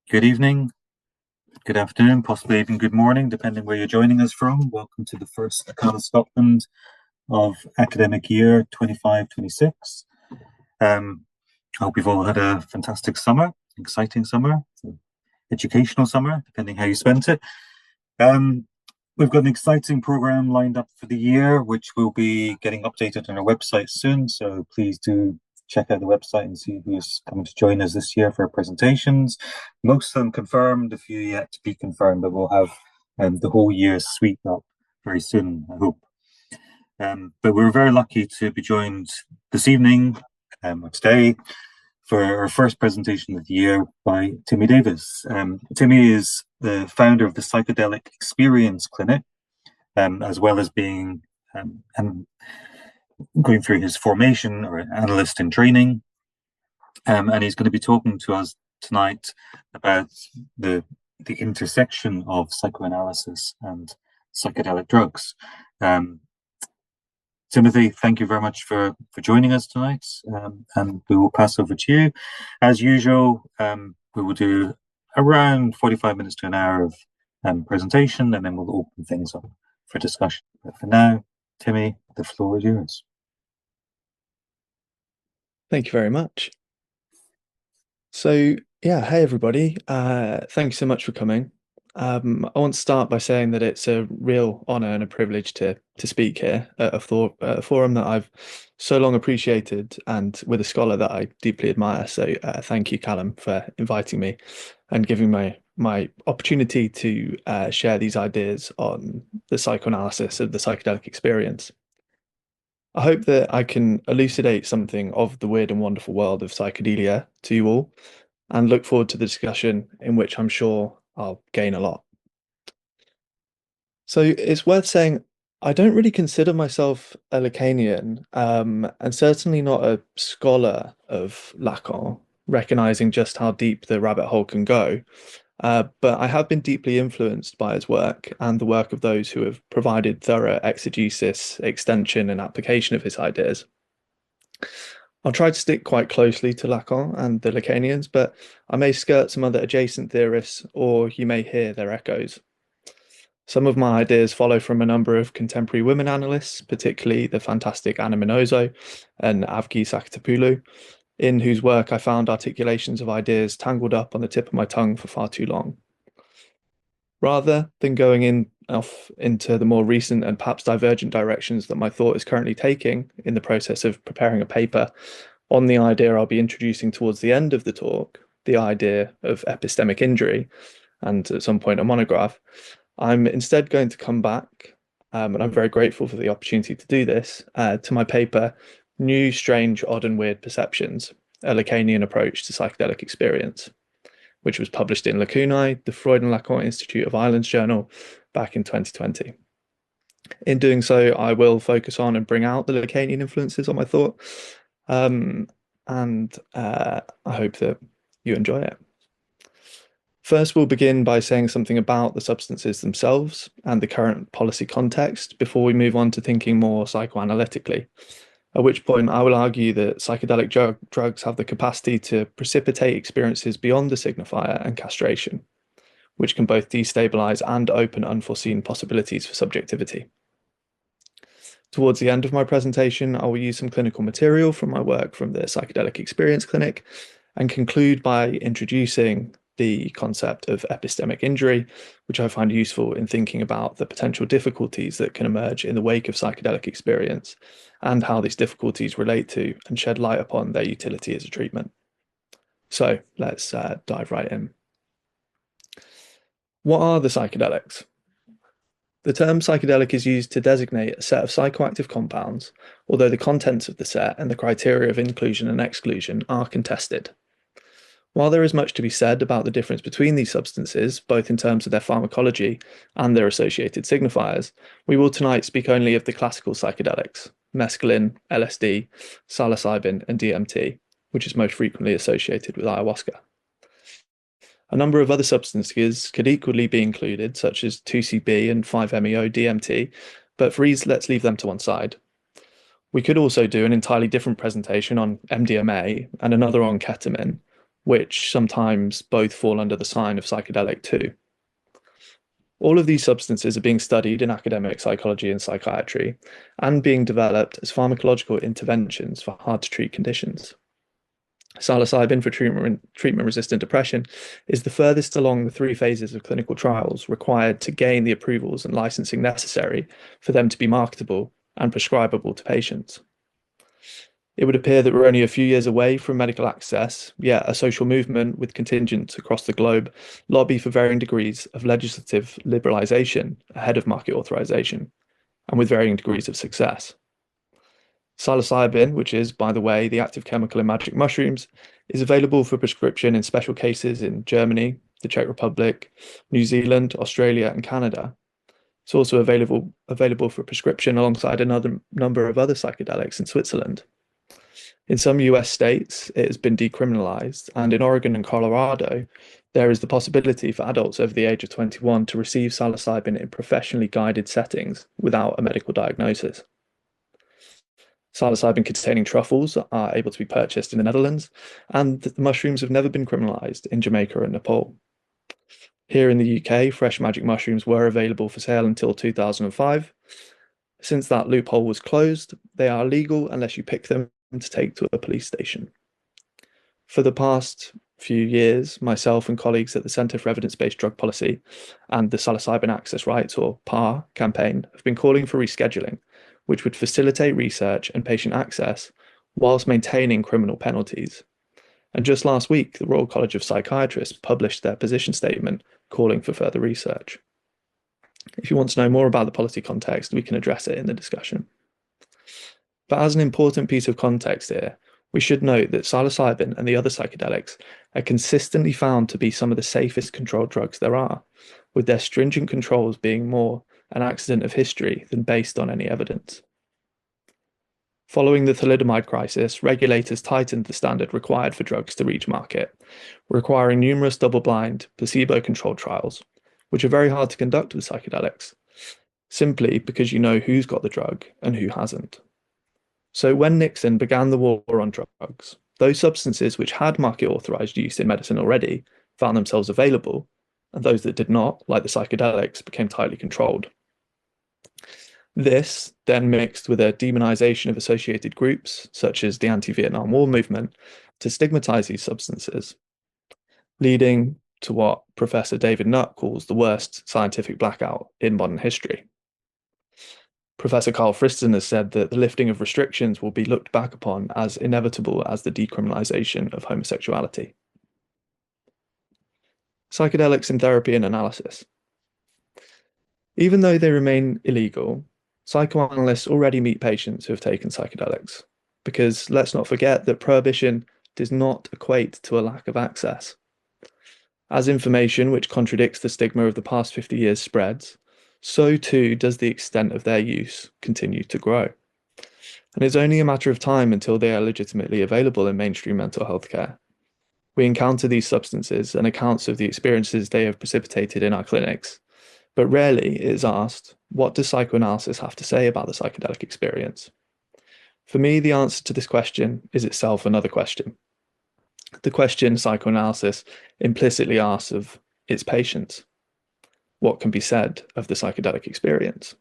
Good evening, good afternoon, possibly even good morning, depending where you're joining us from. Welcome to the first Lacan Scotland of academic year 25-26. I hope you've all had a fantastic summer, exciting summer, educational summer, depending how you spent it. We've got an exciting program lined up for the year, which will be getting updated on our website soon. So please do check out the website and see who's coming to join us this year for our presentations. Most of them confirmed, a few yet to be confirmed, but we'll have the whole year's suite up very soon, I hope. But we're very lucky to be joined this evening, or today, for our first presentation of the year by Timmy Davis. Timmy is the founder of the Psychedelic Experience Clinic, as well as being going through his formation or analyst in training. And he's going to be talking to us tonight about the intersection of psychoanalysis and psychedelic drugs. Timothy, thank you very much for joining us tonight, and we will pass over to you. As usual, we will do around 45 minutes to an hour of presentation, and then we'll open things up for discussion. But for now, Timmy, the floor is yours. Thank you very much. So, yeah, hey everybody. Thank you so much for coming. I want to start by saying that it's a real honor and a privilege to speak here at a forum that I've so long appreciated and with a scholar that I deeply admire. So thank you, Calum, for inviting me and giving my opportunity to share these ideas on the psychoanalysis of the psychedelic experience. I hope that I can elucidate something of the weird and wonderful world of psychedelia to you all, and look forward to the discussion in which I'm sure I'll gain a lot. So it's worth saying I don't really consider myself a Lacanian, and certainly not a scholar of Lacan, recognizing just how deep the rabbit hole can go. But I have been deeply influenced by his work and the work of those who have provided thorough exegesis, extension, and application of his ideas. I'll try to stick quite closely to Lacan and the Lacanians, but I may skirt some other adjacent theorists, or you may hear their echoes. Some of my ideas follow from a number of contemporary women analysts, particularly the fantastic Anna Minozo and Avgi Sakatopoulou, in whose work I found articulations of ideas tangled up on the tip of my tongue for far too long. Rather than going off into the more recent and perhaps divergent directions that my thought is currently taking in the process of preparing a paper on the idea I'll be introducing towards the end of the talk, the idea of epistemic injury, and at some point a monograph, I'm instead going to come back, and I'm very grateful for the opportunity to do this, to my paper, New, Strange, Odd and Weird Perceptions, a Lacanian Approach to Psychedelic Experience, which was published in Lacunae, the Freud and Lacan Institute of Ireland's journal, back in 2020. In doing so, I will focus on and bring out the Lacanian influences on my thought, and I hope that you enjoy it. First, we'll begin by saying something about the substances themselves and the current policy context before we move on to thinking more psychoanalytically, at which point I will argue that psychedelic drugs have the capacity to precipitate experiences beyond the signifier and castration, which can both destabilize and open unforeseen possibilities for subjectivity. Towards the end of my presentation, I will use some clinical material from my work from the Psychedelic Experience Clinic and conclude by introducing the concept of epistemic injury, which I find useful in thinking about the potential difficulties that can emerge in the wake of psychedelic experience and how these difficulties relate to and shed light upon their utility as a treatment. So let's dive right in. What are the psychedelics? The term psychedelic is used to designate a set of psychoactive compounds, although the contents of the set and the criteria of inclusion and exclusion are contested. While there is much to be said about the difference between these substances, both in terms of their pharmacology and their associated signifiers, we will tonight speak only of the classical psychedelics, mescaline, LSD, psilocybin, and DMT, which is most frequently associated with ayahuasca. A number of other substances could equally be included, such as 2CB and 5-MeO DMT, but for ease, let's leave them to one side. We could also do an entirely different presentation on MDMA and another on ketamine, which sometimes both fall under the sign of psychedelic too. All of these substances are being studied in academic psychology and psychiatry and being developed as pharmacological interventions for hard-to-treat conditions. Psilocybin for treatment-resistant depression is the furthest along the 3 phases of clinical trials required to gain the approvals and licensing necessary for them to be marketable and prescribable to patients. It would appear that we're only a few years away from medical access, yet a social movement with contingents across the globe lobby for varying degrees of legislative liberalisation ahead of market authorisation, and with varying degrees of success. Psilocybin, which is, by the way, the active chemical in magic mushrooms, is available for prescription in special cases in Germany, the Czech Republic, New Zealand, Australia, and Canada. It's also available for prescription alongside another number of other psychedelics in Switzerland. In some US states, it has been decriminalized, and in Oregon and Colorado, there is the possibility for adults over the age of 21 to receive psilocybin in professionally guided settings without a medical diagnosis. Psilocybin-containing truffles are able to be purchased in the Netherlands, and the mushrooms have never been criminalized in Jamaica and Nepal. Here in the UK, fresh magic mushrooms were available for sale until 2005. Since that loophole was closed, they are legal unless you pick them to take to a police station. For the past few years, myself and colleagues at the Centre for Evidence-Based Drug Policy and the Psilocybin Access Rights, or PAR, campaign have been calling for rescheduling, which would facilitate research and patient access whilst maintaining criminal penalties. And just last week, the Royal College of Psychiatrists published their position statement calling for further research. If you want to know more about the policy context, we can address it in the discussion. But as an important piece of context here, we should note that psilocybin and the other psychedelics are consistently found to be some of the safest controlled drugs there are, with their stringent controls being more an accident of history than based on any evidence. Following the thalidomide crisis, regulators tightened the standard required for drugs to reach market, requiring numerous double-blind, placebo-controlled trials, which are very hard to conduct with psychedelics, simply because you know who's got the drug and who hasn't. So when Nixon began the war on drugs, those substances which had market-authorized use in medicine already found themselves available, and those that did not, like the psychedelics, became tightly controlled. This then mixed with a demonization of associated groups, such as the anti-Vietnam War movement, to stigmatize these substances, leading to what Professor David Nutt calls the worst scientific blackout in modern history. Professor Carl Friston has said that the lifting of restrictions will be looked back upon as inevitable as the decriminalization of homosexuality. Psychedelics in therapy and analysis. Even though they remain illegal, psychoanalysts already meet patients who have taken psychedelics, because let's not forget that prohibition does not equate to a lack of access. As information which contradicts the stigma of the past 50 years spreads, so too does the extent of their use continue to grow. And it's only a matter of time until they are legitimately available in mainstream mental health care. We encounter these substances and accounts of the experiences they have precipitated in our clinics, but rarely it is asked, what does psychoanalysis have to say about the psychedelic experience? For me, the answer to this question is itself another question. The question psychoanalysis implicitly asks of its patients. What can be said of the psychedelic experience?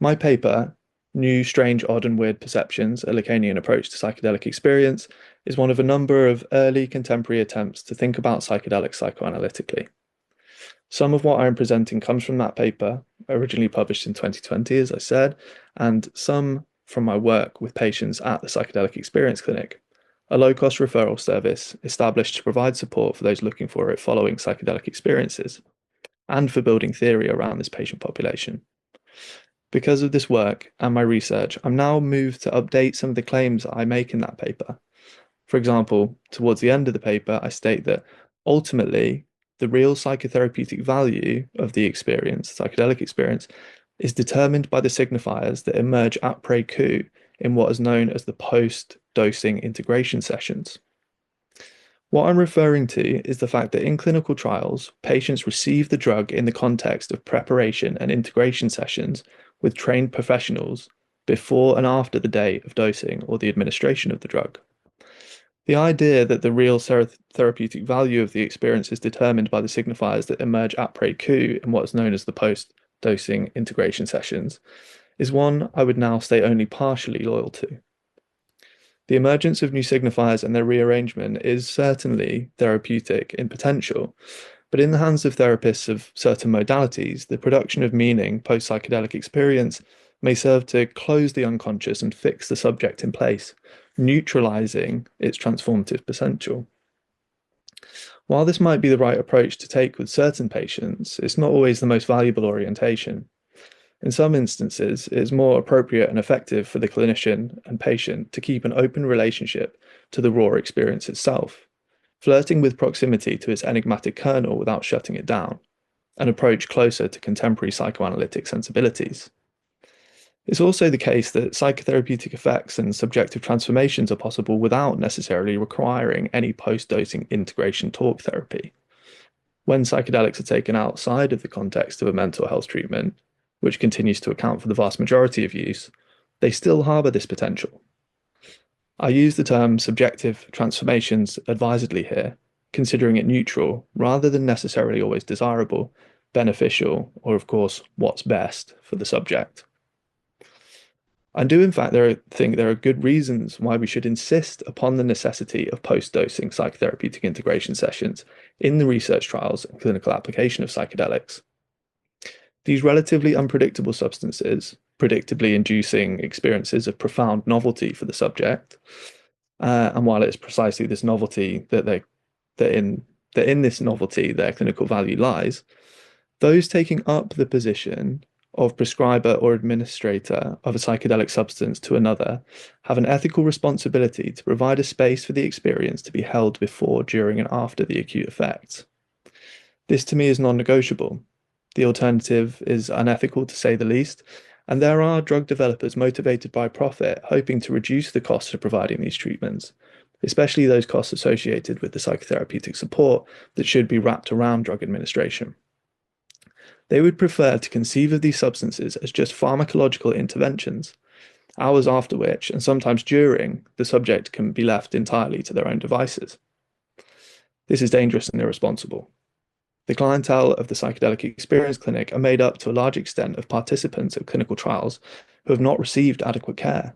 My paper, New, Strange, Odd and Weird Perceptions, a Lacanian Approach to Psychedelic Experience, is one of a number of early contemporary attempts to think about psychedelics psychoanalytically. Some of what I'm presenting comes from that paper, originally published in 2020, as I said, and some from my work with patients at the Psychedelic Experience Clinic, a low-cost referral service established to provide support for those looking for it following psychedelic experiences, and for building theory around this patient population. Because of this work and my research, I'm now moved to update some of the claims I make in that paper. For example, towards the end of the paper, I state that ultimately, the real psychotherapeutic value of the experience, psychedelic experience, is determined by the signifiers that emerge après coup in what is known as the post-dosing integration sessions. What I'm referring to is the fact that in clinical trials, patients receive the drug in the context of preparation and integration sessions with trained professionals before and after the day of dosing or the administration of the drug. The idea that the real therapeutic value of the experience is determined by the signifiers that emerge après coup in what is known as the post-dosing integration sessions is one I would now stay only partially loyal to. The emergence of new signifiers and their rearrangement is certainly therapeutic in potential, but in the hands of therapists of certain modalities, the production of meaning post-psychedelic experience may serve to close the unconscious and fix the subject in place, neutralizing its transformative potential. While this might be the right approach to take with certain patients, it's not always the most valuable orientation. In some instances, it is more appropriate and effective for the clinician and patient to keep an open relationship to the raw experience itself, flirting with proximity to its enigmatic kernel without shutting it down, an approach closer to contemporary psychoanalytic sensibilities. It's also the case that psychotherapeutic effects and subjective transformations are possible without necessarily requiring any post-dosing integration talk therapy. When psychedelics are taken outside of the context of a mental health treatment, which continues to account for the vast majority of use, they still harbour this potential. I use the term subjective transformations advisedly here, considering it neutral rather than necessarily always desirable, beneficial, or of course, what's best for the subject. I do, in fact, think there are good reasons why we should insist upon the necessity of post-dosing psychotherapeutic integration sessions in the research trials and clinical application of psychedelics. These relatively unpredictable substances, predictably inducing experiences of profound novelty for the subject, and while it's precisely this novelty that in this novelty their clinical value lies, those taking up the position of prescriber or administrator of a psychedelic substance to another have an ethical responsibility to provide a space for the experience to be held before, during, and after the acute effects. This to me is non-negotiable. The alternative is unethical to say the least, and there are drug developers motivated by profit hoping to reduce the costs of providing these treatments, especially those costs associated with the psychotherapeutic support that should be wrapped around drug administration. They would prefer to conceive of these substances as just pharmacological interventions, hours after which, and sometimes during, the subject can be left entirely to their own devices. This is dangerous and irresponsible. The clientele of the Psychedelic Experience Clinic are made up to a large extent of participants of clinical trials who have not received adequate care.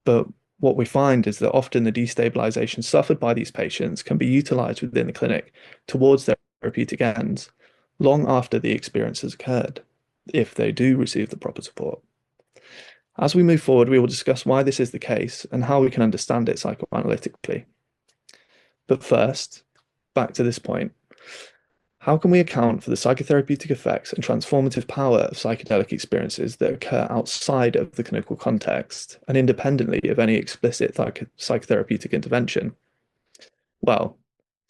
But what we find is that often the destabilization suffered by these patients can be utilized within the clinic towards their therapeutic ends long after the experience has occurred, if they do receive the proper support. As we move forward, we will discuss why this is the case and how we can understand it psychoanalytically. But first, back to this point, how can we account for the psychotherapeutic effects and transformative power of psychedelic experiences that occur outside of the clinical context and independently of any explicit psychotherapeutic intervention? Well,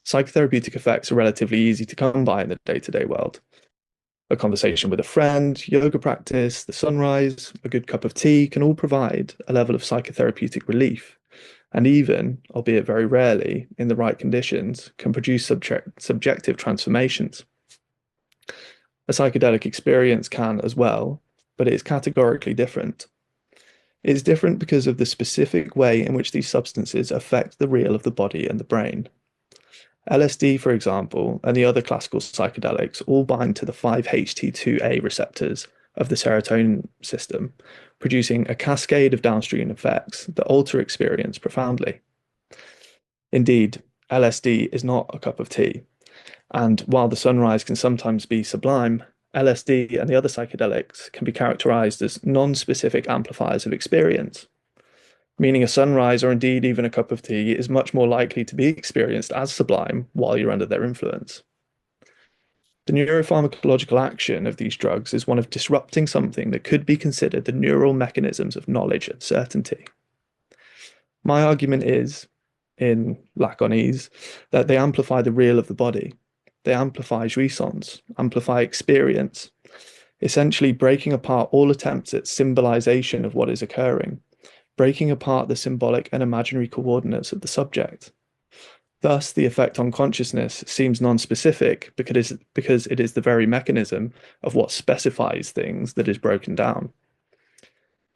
psychotherapeutic effects are relatively easy to come by in the day-to-day world. A conversation with a friend, yoga practice, the sunrise, a good cup of tea can all provide a level of psychotherapeutic relief, and even, albeit very rarely, in the right conditions, can produce subjective transformations. A psychedelic experience can as well, but it is categorically different. It is different because of the specific way in which these substances affect the real of the body and the brain. LSD, for example, and the other classical psychedelics all bind to the 5-HT2A receptors of the serotonin system, producing a cascade of downstream effects that alter experience profoundly. Indeed, LSD is not a cup of tea, and while the sunrise can sometimes be sublime, LSD and the other psychedelics can be characterized as non-specific amplifiers of experience, meaning a sunrise or indeed even a cup of tea is much more likely to be experienced as sublime while you're under their influence. The neuropharmacological action of these drugs is one of disrupting something that could be considered the neural mechanisms of knowledge and certainty. My argument is, in Lacanese, that they amplify the real of the body. They amplify jouissance, amplify experience, essentially breaking apart all attempts at symbolization of what is occurring, breaking apart the symbolic and imaginary coordinates of the subject. Thus, the effect on consciousness seems non-specific because it is the very mechanism of what specifies things that is broken down.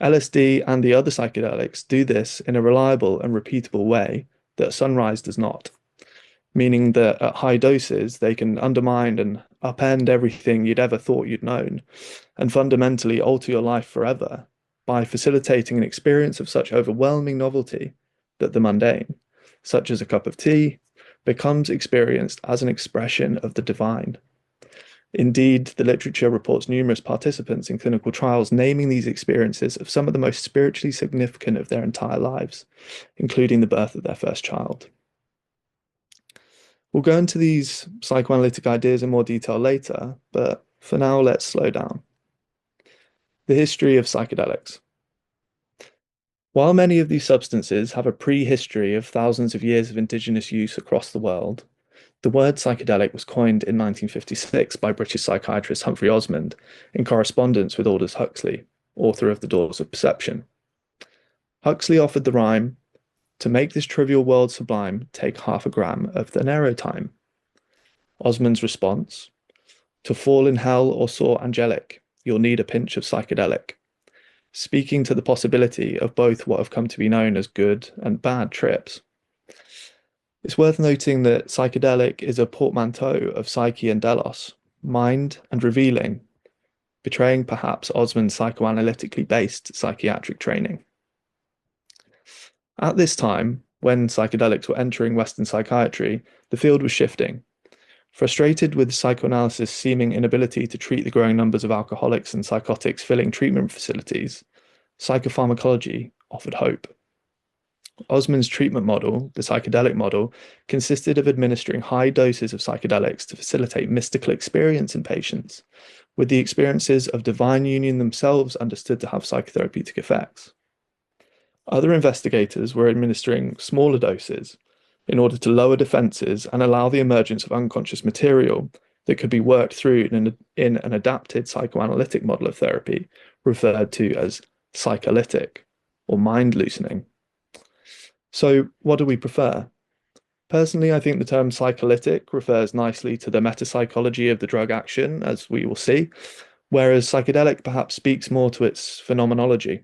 LSD and the other psychedelics do this in a reliable and repeatable way that sunrise does not, meaning that at high doses, they can undermine and upend everything you'd ever thought you'd known, and fundamentally alter your life forever by facilitating an experience of such overwhelming novelty that the mundane, such as a cup of tea, becomes experienced as an expression of the divine. Indeed, the literature reports numerous participants in clinical trials naming these experiences of some of the most spiritually significant of their entire lives, including the birth of their first child. We'll go into these psychoanalytic ideas in more detail later, but for now, let's slow down. The history of psychedelics. While many of these substances have a prehistory of thousands of years of indigenous use across the world, the word psychedelic was coined in 1956 by British psychiatrist Humphrey Osmond in correspondence with Aldous Huxley, author of The Doors of Perception. Huxley offered the rhyme, "To make this trivial world sublime, take 1/2 gram of the narrowtime." Osmond's response, "To fall in hell or soar angelic, you'll need a pinch of psychedelic," speaking to the possibility of both what have come to be known as good and bad trips. It's worth noting that psychedelic is a portmanteau of psyche and delos, mind and revealing, betraying perhaps Osmond's psychoanalytically based psychiatric training. At this time, when psychedelics were entering Western psychiatry, the field was shifting. Frustrated with psychoanalysis' seeming inability to treat the growing numbers of alcoholics and psychotics filling treatment facilities, psychopharmacology offered hope. Osmond's treatment model, the psychedelic model, consisted of administering high doses of psychedelics to facilitate mystical experience in patients, with the experiences of divine union themselves understood to have psychotherapeutic effects. Other investigators were administering smaller doses in order to lower defenses and allow the emergence of unconscious material that could be worked through in an adapted psychoanalytic model of therapy referred to as psycholytic or mind loosening. So what do we prefer? Personally, I think the term psycholytic refers nicely to the metapsychology of the drug action, as we will see, whereas psychedelic perhaps speaks more to its phenomenology.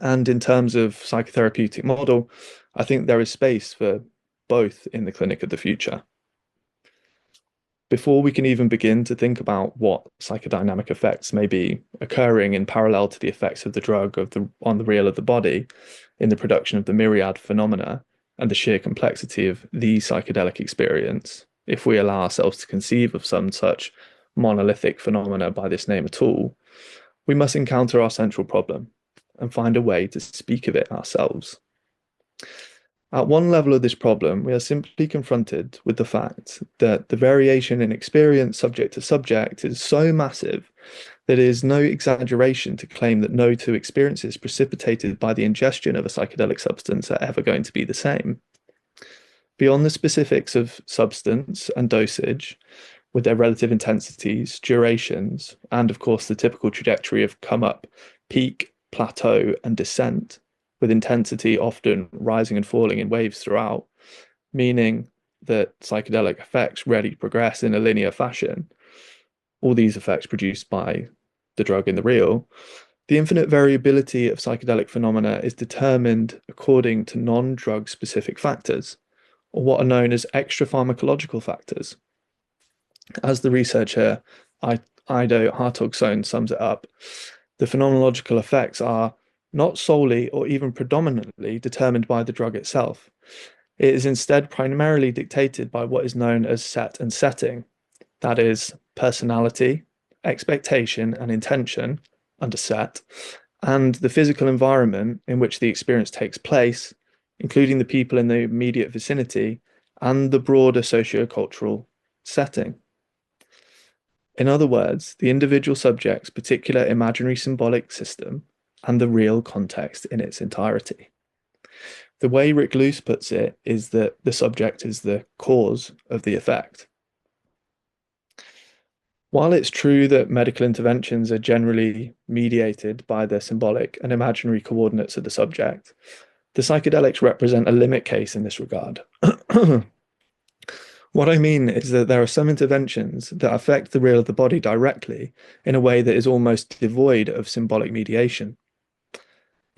And in terms of psychotherapeutic model, I think there is space for both in the clinic of the future. Before we can even begin to think about what psychodynamic effects may be occurring in parallel to the effects of the drug on the real of the body in the production of the myriad phenomena and the sheer complexity of the psychedelic experience, if we allow ourselves to conceive of some such monolithic phenomena by this name at all, we must encounter our central problem and find a way to speak of it ourselves. At one level of this problem, we are simply confronted with the fact that the variation in experience subject to subject is so massive that it is no exaggeration to claim that no two experiences precipitated by the ingestion of a psychedelic substance are ever going to be the same. Beyond the specifics of substance and dosage, with their relative intensities, durations, and of course the typical trajectory of come up, peak, plateau, and descent, with intensity often rising and falling in waves throughout, meaning that psychedelic effects rarely progress in a linear fashion, all these effects produced by the drug in the real, the infinite variability of psychedelic phenomena is determined according to non-drug specific factors, or what are known as extra pharmacological factors. As the researcher Ido Hartogsohn sums it up, the phenomenological effects are not solely or even predominantly determined by the drug itself. It is instead primarily dictated by what is known as set and setting, that is, personality, expectation, and intention under set, and the physical environment in which the experience takes place, including the people in the immediate vicinity and the broader sociocultural setting. In other words, the individual subject's particular imaginary symbolic system and the real context in its entirety. The way Rick Luce puts it is that the subject is the cause of the effect. While it's true that medical interventions are generally mediated by the symbolic and imaginary coordinates of the subject, the psychedelics represent a limit case in this regard. What I mean is that there are some interventions that affect the real of the body directly in a way that is almost devoid of symbolic mediation.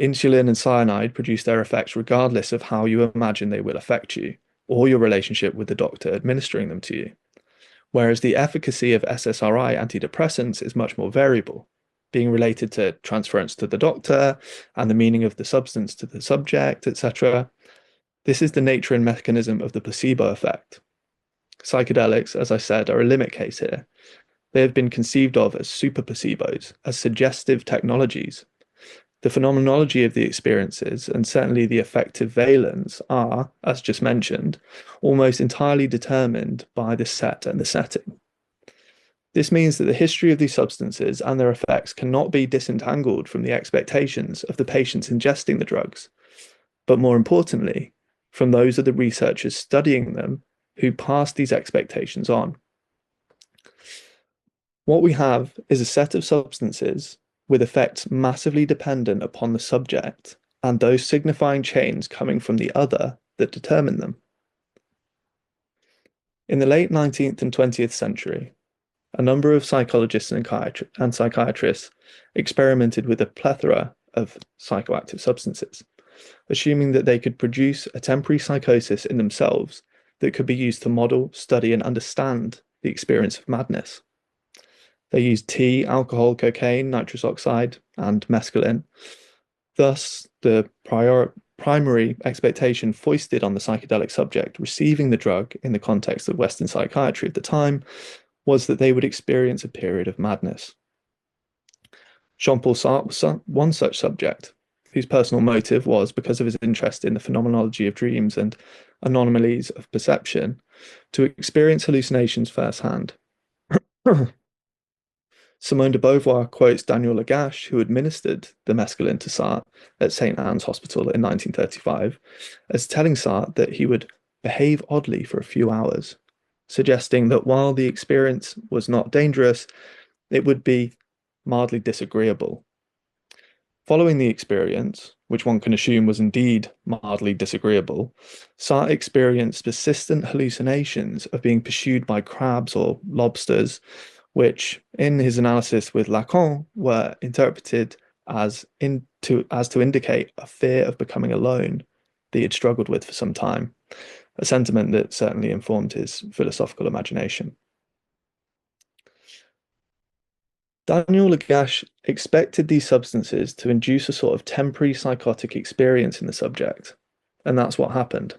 Insulin and cyanide produce their effects regardless of how you imagine they will affect you or your relationship with the doctor administering them to you. Whereas the efficacy of SSRI antidepressants is much more variable, being related to transference to the doctor and the meaning of the substance to the subject, etc. This is the nature and mechanism of the placebo effect. Psychedelics, as I said, are a limit case here. They have been conceived of as super placebos, as suggestive technologies. The phenomenology of the experiences, and certainly the affective valence, are, as just mentioned, almost entirely determined by the set and the setting. This means that the history of these substances and their effects cannot be disentangled from the expectations of the patients ingesting the drugs, but more importantly, from those of the researchers studying them who pass these expectations on. What we have is a set of substances with effects massively dependent upon the subject and those signifying chains coming from the other that determine them. In the late 19th and 20th century, a number of psychologists and psychiatrists experimented with a plethora of psychoactive substances, assuming that they could produce a temporary psychosis in themselves that could be used to model, study, and understand the experience of madness. They used tea, alcohol, cocaine, nitrous oxide, and mescaline. Thus, the primary expectation foisted on the psychedelic subject receiving the drug in the context of Western psychiatry at the time was that they would experience a period of madness. Jean-Paul Sartre was one such subject, whose personal motive was, because of his interest in the phenomenology of dreams and anomalies of perception, to experience hallucinations firsthand. Simone de Beauvoir quotes Daniel Lagache, who administered the mescaline to Sartre at St. Anne's Hospital in 1935, as telling Sartre that he would behave oddly for a few hours, suggesting that while the experience was not dangerous, it would be mildly disagreeable. Following the experience, which one can assume was indeed mildly disagreeable, Sartre experienced persistent hallucinations of being pursued by crabs or lobsters, which, in his analysis with Lacan, were interpreted as to indicate a fear of becoming alone that he had struggled with for some time, a sentiment that certainly informed his philosophical imagination. Daniel Lagache expected these substances to induce a sort of temporary psychotic experience in the subject, and that's what happened.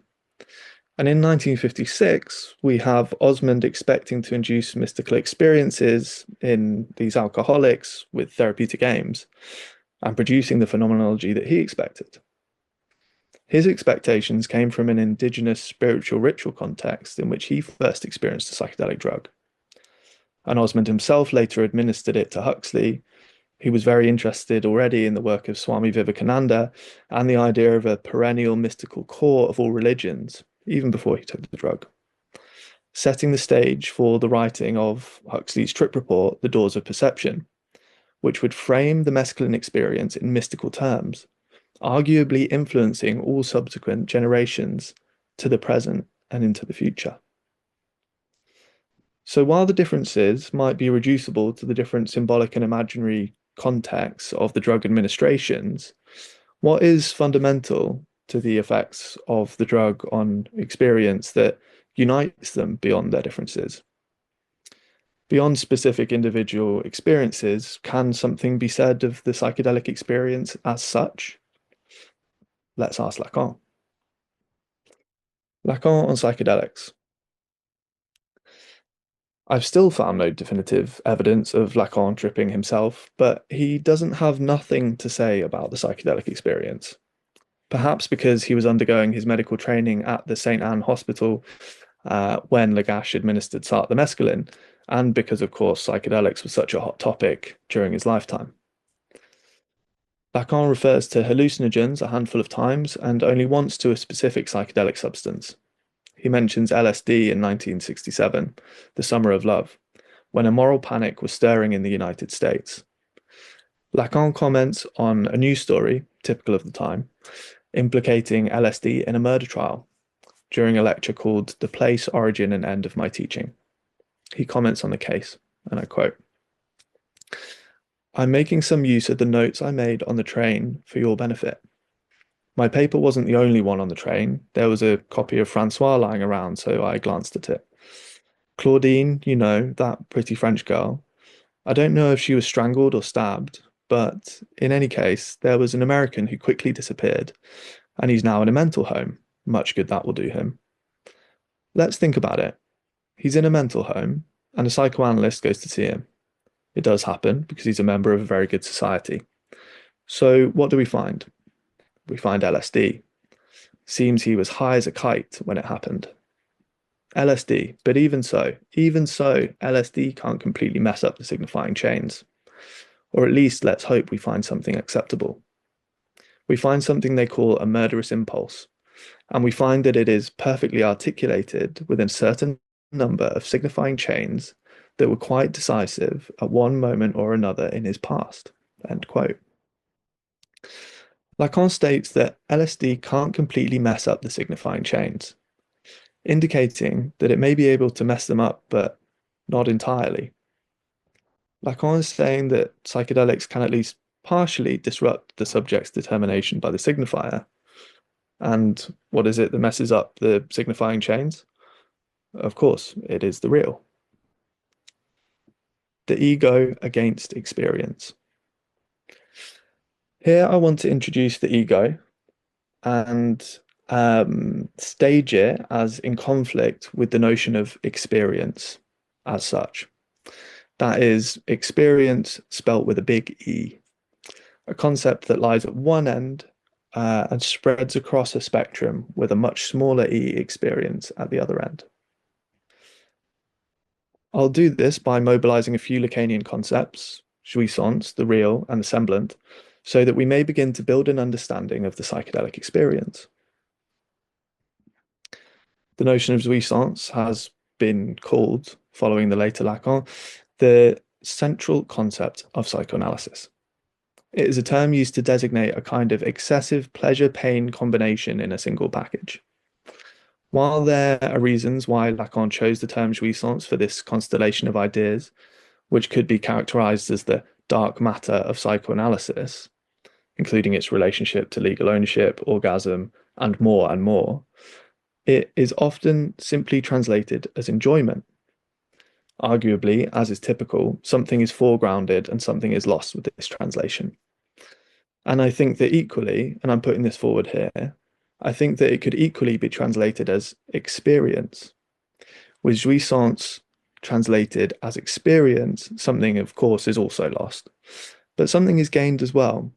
And in 1956, we have Osmond expecting to induce mystical experiences in these alcoholics with therapeutic aims and producing the phenomenology that he expected. His expectations came from an indigenous spiritual ritual context in which he first experienced a psychedelic drug. And Osmond himself later administered it to Huxley, who was very interested already in the work of Swami Vivekananda and the idea of a perennial mystical core of all religions, even before he took the drug, setting the stage for the writing of Huxley's trip report, The Doors of Perception, which would frame the mescaline experience in mystical terms, arguably influencing all subsequent generations to the present and into the future. So while the differences might be reducible to the different symbolic and imaginary contexts of the drug administrations, what is fundamental to the effects of the drug on experience that unites them beyond their differences? Beyond specific individual experiences, can something be said of the psychedelic experience as such? Let's ask Lacan. Lacan on psychedelics. I've still found no definitive evidence of Lacan tripping himself, but he doesn't have nothing to say about the psychedelic experience. Perhaps because he was undergoing his medical training at the St. Anne Hospital when Lagache administered Sartre the mescaline, and because, of course, psychedelics was such a hot topic during his lifetime. Lacan refers to hallucinogens a handful of times and only once to a specific psychedelic substance. He mentions LSD in 1967, the summer of love, when a moral panic was stirring in the United States. Lacan comments on a news story, typical of the time, implicating LSD in a murder trial during a lecture called The Place, Origin and End of My Teaching. He comments on the case, and I quote, I'm making some use of the notes I made on the train for your benefit. My paper wasn't the only one on the train. There was a copy of Francois lying around, so I glanced at it. Claudine, you know, that pretty French girl. I don't know if she was strangled or stabbed, but in any case, there was an American who quickly disappeared, and he's now in a mental home. Much good that will do him. Let's think about it. He's in a mental home, and a psychoanalyst goes to see him. It does happen because he's a member of a very good society. So, what do we find? We find LSD. Seems he was high as a kite when it happened. LSD, but even so, LSD can't completely mess up the signifying chains. Or at least let's hope we find something acceptable. We find something they call a murderous impulse, and we find that it is perfectly articulated within a certain number of signifying chains that were quite decisive at one moment or another in his past. End quote. Lacan states that LSD can't completely mess up the signifying chains, indicating that it may be able to mess them up, but not entirely. Lacan is saying that psychedelics can at least partially disrupt the subject's determination by the signifier. And what is it that messes up the signifying chains? Of course, it is the real. The ego against experience. Here I want to introduce the ego and stage it as in conflict with the notion of experience as such. That is experience spelt with a big E, a concept that lies at one end and spreads across a spectrum with a much smaller E experience at the other end. I'll do this by mobilizing a few Lacanian concepts, jouissance, the real, and the semblant, so that we may begin to build an understanding of the psychedelic experience. The notion of jouissance has been called, following the later Lacan, the central concept of psychoanalysis. It is a term used to designate a kind of excessive pleasure-pain combination in a single package. While there are reasons why Lacan chose the term jouissance for this constellation of ideas, which could be characterized as the dark matter of psychoanalysis, including its relationship to legal ownership, orgasm, and more, it is often simply translated as enjoyment. Arguably, as is typical, something is foregrounded and something is lost with this translation. And I think that equally, and I'm putting this forward here, I think that it could equally be translated as experience. With jouissance translated as experience, something, of course, is also lost, but something is gained as well.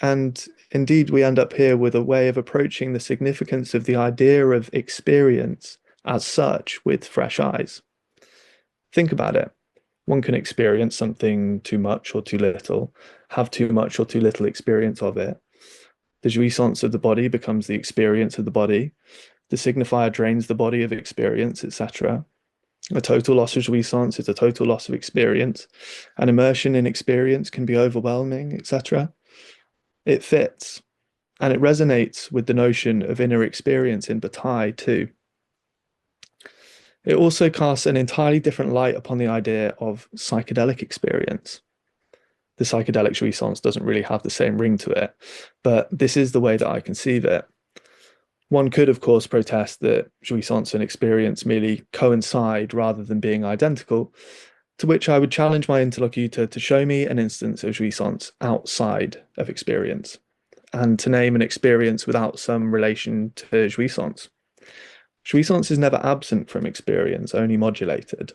And indeed, we end up here with a way of approaching the significance of the idea of experience as such with fresh eyes. Think about it. One can experience something too much or too little, have too much or too little experience of it. The jouissance of the body becomes the experience of the body. The signifier drains the body of experience, etc. A total loss of jouissance is a total loss of experience. An immersion in experience can be overwhelming, etc. It fits, and it resonates with the notion of inner experience in Bataille too. It also casts an entirely different light upon the idea of psychedelic experience. The psychedelic jouissance doesn't really have the same ring to it, but this is the way that I conceive it. One could, of course, protest that jouissance and experience merely coincide rather than being identical, to which I would challenge my interlocutor to show me an instance of jouissance outside of experience, and to name an experience without some relation to jouissance. Jouissance is never absent from experience, only modulated.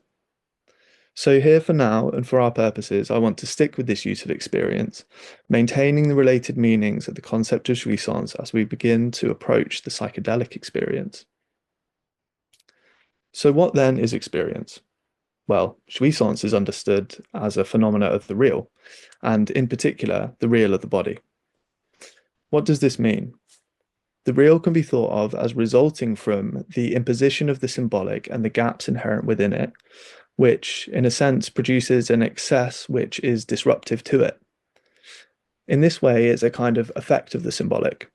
So here for now, and for our purposes, I want to stick with this use of experience, maintaining the related meanings of the concept of jouissance as we begin to approach the psychedelic experience. So what then is experience? Well, jouissance is understood as a phenomena of the real, and in particular, the real of the body. What does this mean? The real can be thought of as resulting from the imposition of the symbolic and the gaps inherent within it, which, in a sense, produces an excess which is disruptive to it. In this way, it's a kind of effect of the symbolic.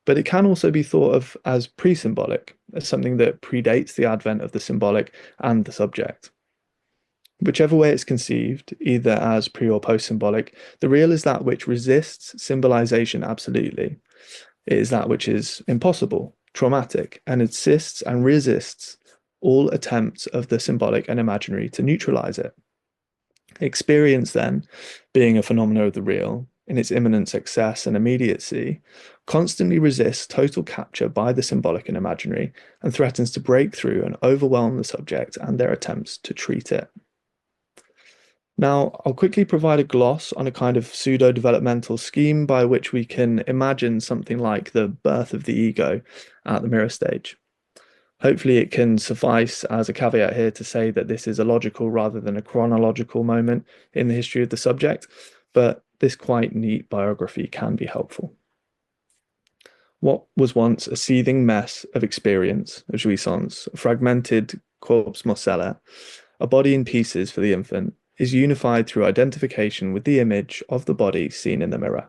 But it can also be thought of as pre-symbolic, as something that predates the advent of the symbolic and the subject. Whichever way it's conceived, either as pre or post symbolic, the real is that which resists symbolization absolutely. It is that which is impossible, traumatic, and insists and resists all attempts of the symbolic and imaginary to neutralize it. Experience, then, being a phenomenon of the real, in its immanence, excess, and immediacy, constantly resists total capture by the symbolic and imaginary and threatens to break through and overwhelm the subject and their attempts to treat it. Now, I'll quickly provide a gloss on a kind of pseudo-developmental scheme by which we can imagine something like the birth of the ego at the mirror stage. Hopefully, it can suffice as a caveat here to say that this is a logical rather than a chronological moment in the history of the subject, but this quite neat biography can be helpful. What was once a seething mess of experience, a jouissance, a fragmented corpus morcella, a body in pieces for the infant, is unified through identification with the image of the body seen in the mirror.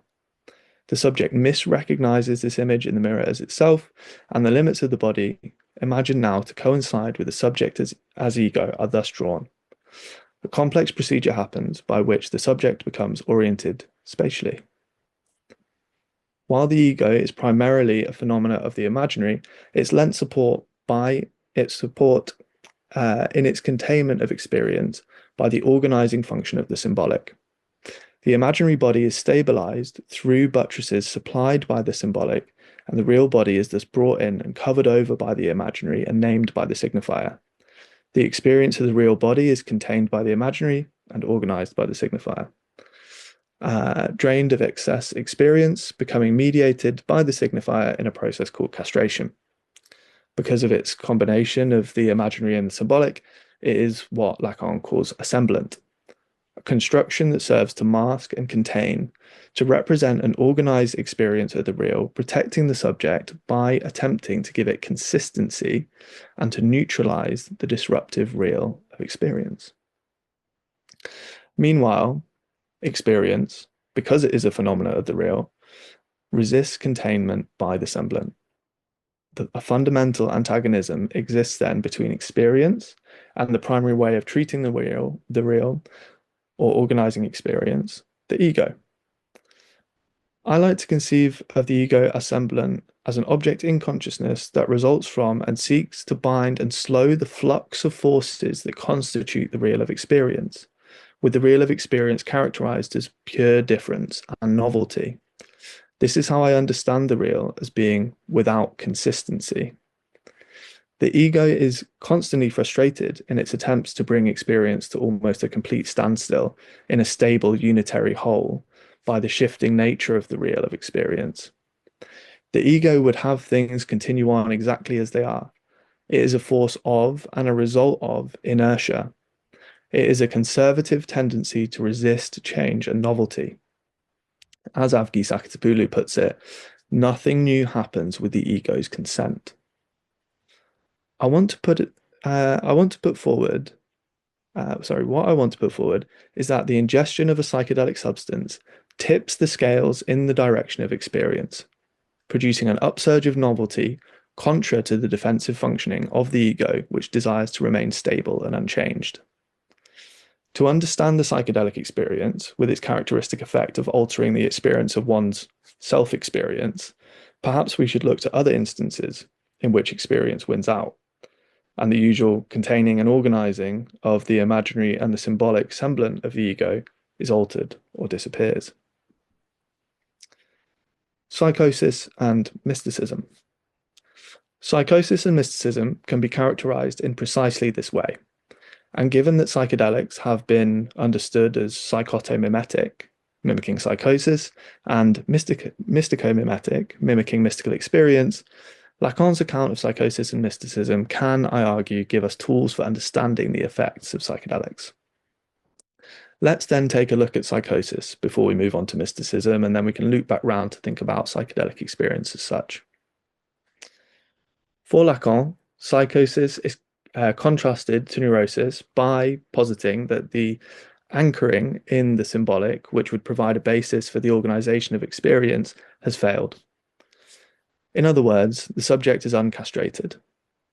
The subject misrecognizes this image in the mirror as itself, and the limits of the body, imagined now to coincide with the subject as ego, are thus drawn. A complex procedure happens by which the subject becomes oriented spatially. While the ego is primarily a phenomena of the imaginary, it's lent support by its support in its containment of experience by the organizing function of the symbolic. The imaginary body is stabilized through buttresses supplied by the symbolic, and the real body is thus brought in and covered over by the imaginary and named by the signifier. The experience of the real body is contained by the imaginary and organized by the signifier. Drained of excess experience, becoming mediated by the signifier in a process called castration. Because of its combination of the imaginary and the symbolic, it is what Lacan calls assemblant, a construction that serves to mask and contain, to represent an organized experience of the real, protecting the subject by attempting to give it consistency and to neutralize the disruptive real of experience. Meanwhile, experience, because it is a phenomena of the real, resists containment by the semblant. A fundamental antagonism exists then between experience and the primary way of treating the real, or organizing experience, the ego. I like to conceive of the ego as semblant as an object in consciousness that results from and seeks to bind and slow the flux of forces that constitute the real of experience, with the real of experience characterized as pure difference and novelty. This is how I understand the real, as being without consistency. The ego is constantly frustrated in its attempts to bring experience to almost a complete standstill in a stable unitary whole by the shifting nature of the real of experience. The ego would have things continue on exactly as they are. It is a force of and a result of inertia. It is a conservative tendency to resist change and novelty. As Avgi Sakatopoulou puts it, nothing new happens with the ego's consent. What I want to put forward is that the ingestion of a psychedelic substance tips the scales in the direction of experience, producing an upsurge of novelty contra to the defensive functioning of the ego, which desires to remain stable and unchanged. To understand the psychedelic experience, with its characteristic effect of altering the experience of one's self-experience, perhaps we should look to other instances in which experience wins out, and the usual containing and organizing of the imaginary and the symbolic semblant of the ego is altered or disappears. Psychosis and mysticism. Psychosis and mysticism can be characterized in precisely this way. And given that psychedelics have been understood as psychotomimetic, mimicking psychosis, and mysticomimetic, mimicking mystical experience, Lacan's account of psychosis and mysticism can, I argue, give us tools for understanding the effects of psychedelics. Let's then take a look at psychosis before we move on to mysticism, and then we can loop back round to think about psychedelic experience as such. For Lacan, psychosis is contrasted to neurosis by positing that the anchoring in the symbolic, which would provide a basis for the organization of experience, has failed. In other words, the subject is uncastrated.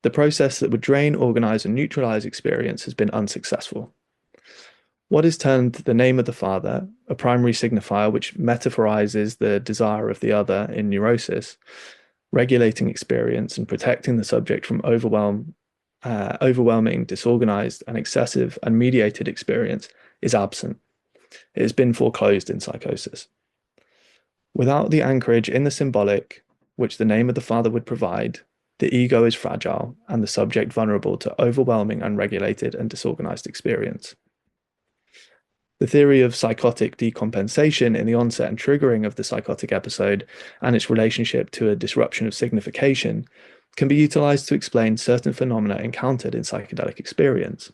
The process that would drain, organize, and neutralize experience has been unsuccessful. What is termed the name of the father, a primary signifier which metaphorizes the desire of the other in neurosis, regulating experience and protecting the subject from overwhelming, disorganized, and excessive unmediated experience, is absent. It has been foreclosed in psychosis. Without the anchorage in the symbolic, which the name of the father would provide, the ego is fragile and the subject vulnerable to overwhelming, unregulated, and disorganized experience. The theory of psychotic decompensation in the onset and triggering of the psychotic episode and its relationship to a disruption of signification can be utilized to explain certain phenomena encountered in psychedelic experience.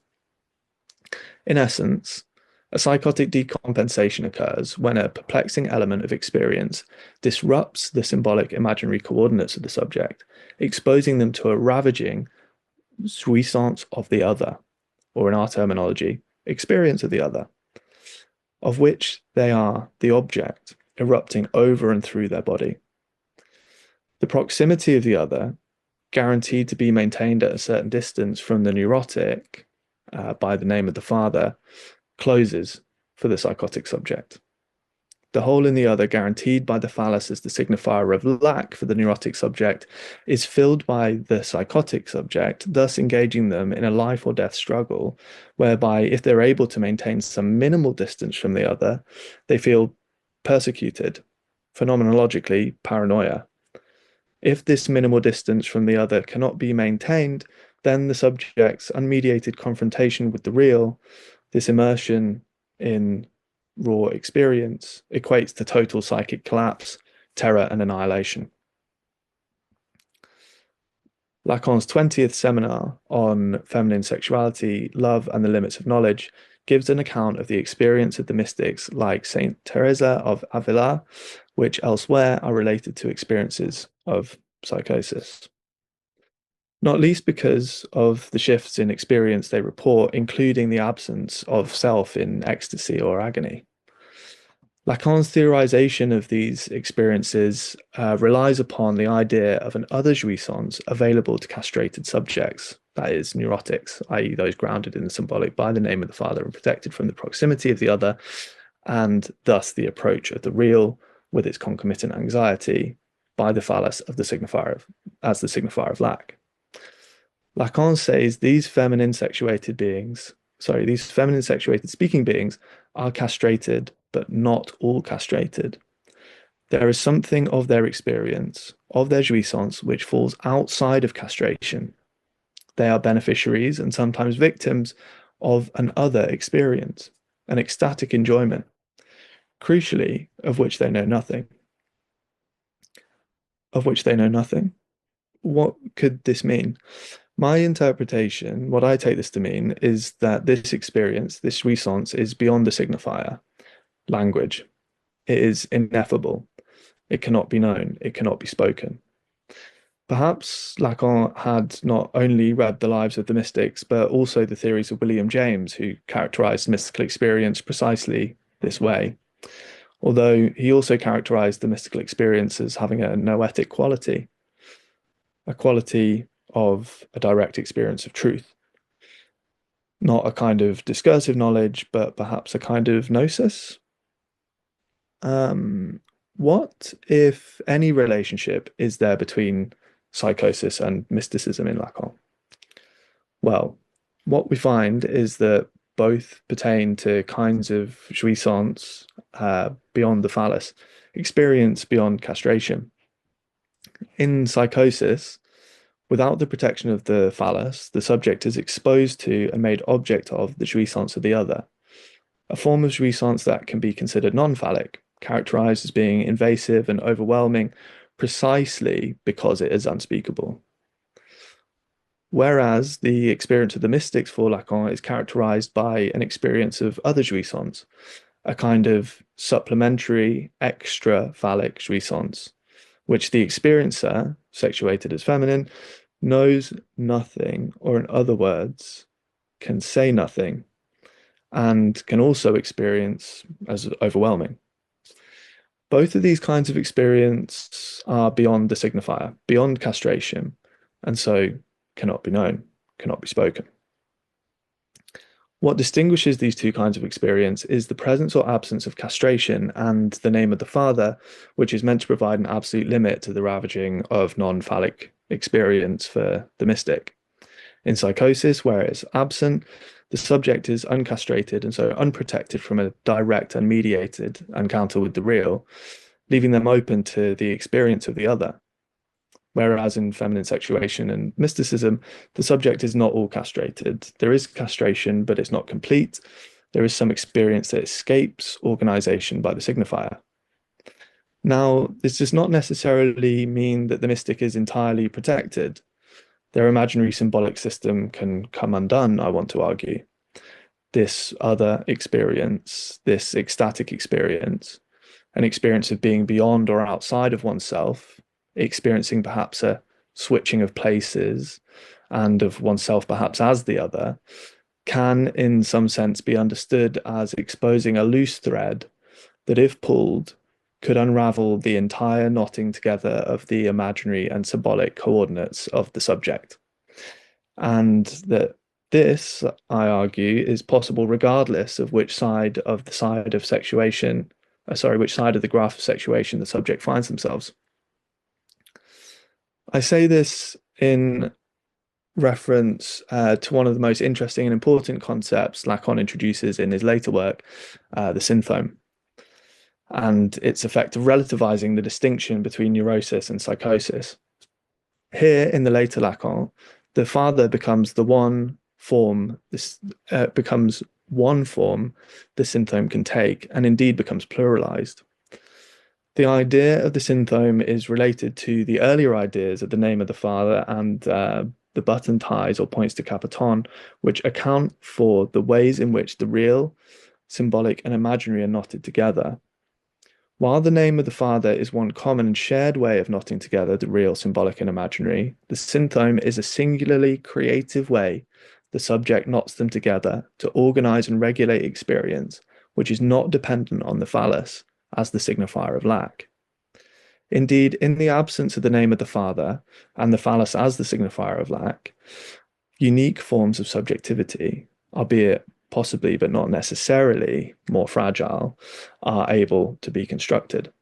In essence, a psychotic decompensation occurs when a perplexing element of experience disrupts the symbolic imaginary coordinates of the subject, exposing them to a ravaging jouissance of the other, or in our terminology, experience of the other, of which they are the object, erupting over and through their body. The proximity of the other, guaranteed to be maintained at a certain distance from the neurotic by the name of the father, closes for the psychotic subject. The hole in the other, guaranteed by the phallus as the signifier of lack for the neurotic subject, is filled by the psychotic subject, thus engaging them in a life or death struggle, whereby if they're able to maintain some minimal distance from the other, they feel persecuted, phenomenologically paranoia. If this minimal distance from the other cannot be maintained, then the subject's unmediated confrontation with the real, this immersion in raw experience, equates to total psychic collapse, terror, and annihilation. Lacan's 20th seminar on feminine sexuality, love, and the limits of knowledge gives an account of the experience of the mystics like Saint Teresa of Avila, which elsewhere are related to experiences of psychosis. Not least because of the shifts in experience they report, including the absence of self in ecstasy or agony. Lacan's theorization of these experiences relies upon the idea of an other jouissance available to castrated subjects, that is, neurotics, i.e., those grounded in the symbolic by the name of the father and protected from the proximity of the other, and thus the approach of the real with its concomitant anxiety by the phallus of the signifier as the signifier of lack. Lacan says these feminine sexuated speaking beings are castrated, but not all castrated. There is something of their experience, of their jouissance, which falls outside of castration. They are beneficiaries and sometimes victims of an other experience, an ecstatic enjoyment, crucially, of which they know nothing. Of which they know nothing. What could this mean? My interpretation, what I take this to mean, is that this experience, this jouissance, is beyond the signifier, language. It is ineffable. It cannot be known. It cannot be spoken. Perhaps Lacan had not only read the lives of the mystics, but also the theories of William James, who characterized mystical experience precisely this way. Although he also characterized the mystical experience as having a noetic quality, a quality of a direct experience of truth. Not a kind of discursive knowledge, but perhaps a kind of gnosis. What, if any, relationship is there between psychosis and mysticism in Lacan? Well, what we find is that both pertain to kinds of jouissance beyond the phallus, experience beyond castration. In psychosis, without the protection of the phallus, the subject is exposed to and made object of the jouissance of the other, a form of jouissance that can be considered non-phallic, characterized as being invasive and overwhelming precisely because it is unspeakable. Whereas the experience of the mystics for Lacan is characterized by an experience of other jouissance, a kind of supplementary, extra-phallic jouissance, which the experiencer, sexuated as feminine, knows nothing, or in other words, can say nothing, and can also experience as overwhelming. Both of these kinds of experience are beyond the signifier, beyond castration, and so cannot be known, cannot be spoken. What distinguishes these two kinds of experience is the presence or absence of castration and the name of the father, which is meant to provide an absolute limit to the ravaging of non-phallic experience for the mystic. In psychosis, where it's absent, the subject is uncastrated and so unprotected from a direct and mediated encounter with the real, leaving them open to the experience of the other. Whereas in feminine sexuation and mysticism, the subject is not all castrated. There is castration, but it's not complete. There is some experience that escapes organization by the signifier. Now, this does not necessarily mean that the mystic is entirely protected. Their imaginary symbolic system can come undone, I want to argue. This other experience, this ecstatic experience, an experience of being beyond or outside of oneself, experiencing perhaps a switching of places and of oneself perhaps as the other, can in some sense be understood as exposing a loose thread that, if pulled, could unravel the entire knotting together of the imaginary and symbolic coordinates of the subject. And that this, I argue, is possible regardless of which side of the graph of sexuation the subject finds themselves. I say this in reference to one of the most interesting and important concepts Lacan introduces in his later work, the synthome, and its effect of relativizing the distinction between neurosis and psychosis. Here in the later Lacan, the father becomes the one form, becomes one form the synthome can take, and indeed becomes pluralized. The idea of the synthome is related to the earlier ideas of the name of the father and the button ties or points to capiton, which account for the ways in which the real, symbolic, and imaginary are knotted together. While the name of the father is one common and shared way of knotting together the real, symbolic, and imaginary, the synthome is a singularly creative way the subject knots them together to organize and regulate experience, which is not dependent on the phallus as the signifier of lack. Indeed, in the absence of the name of the father and the phallus as the signifier of lack, unique forms of subjectivity, albeit possibly but not necessarily more fragile, are able to be constructed.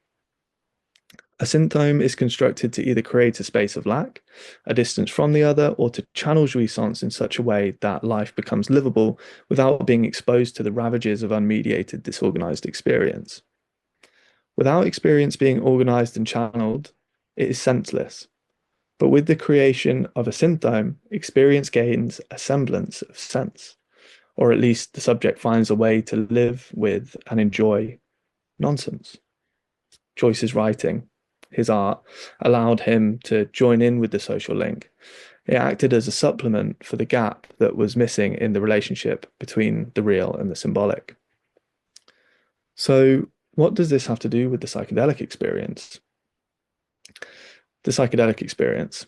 A synthome is constructed to either create a space of lack, a distance from the other, or to channel jouissance in such a way that life becomes livable without being exposed to the ravages of unmediated, disorganized experience. Without experience being organized and channeled, it is senseless. But with the creation of a synthome, experience gains a semblance of sense, or at least the subject finds a way to live with and enjoy nonsense. Joyce's writing, his art, allowed him to join in with the social link. It acted as a supplement for the gap that was missing in the relationship between the real and the symbolic. So, what does this have to do with the psychedelic experience? The psychedelic experience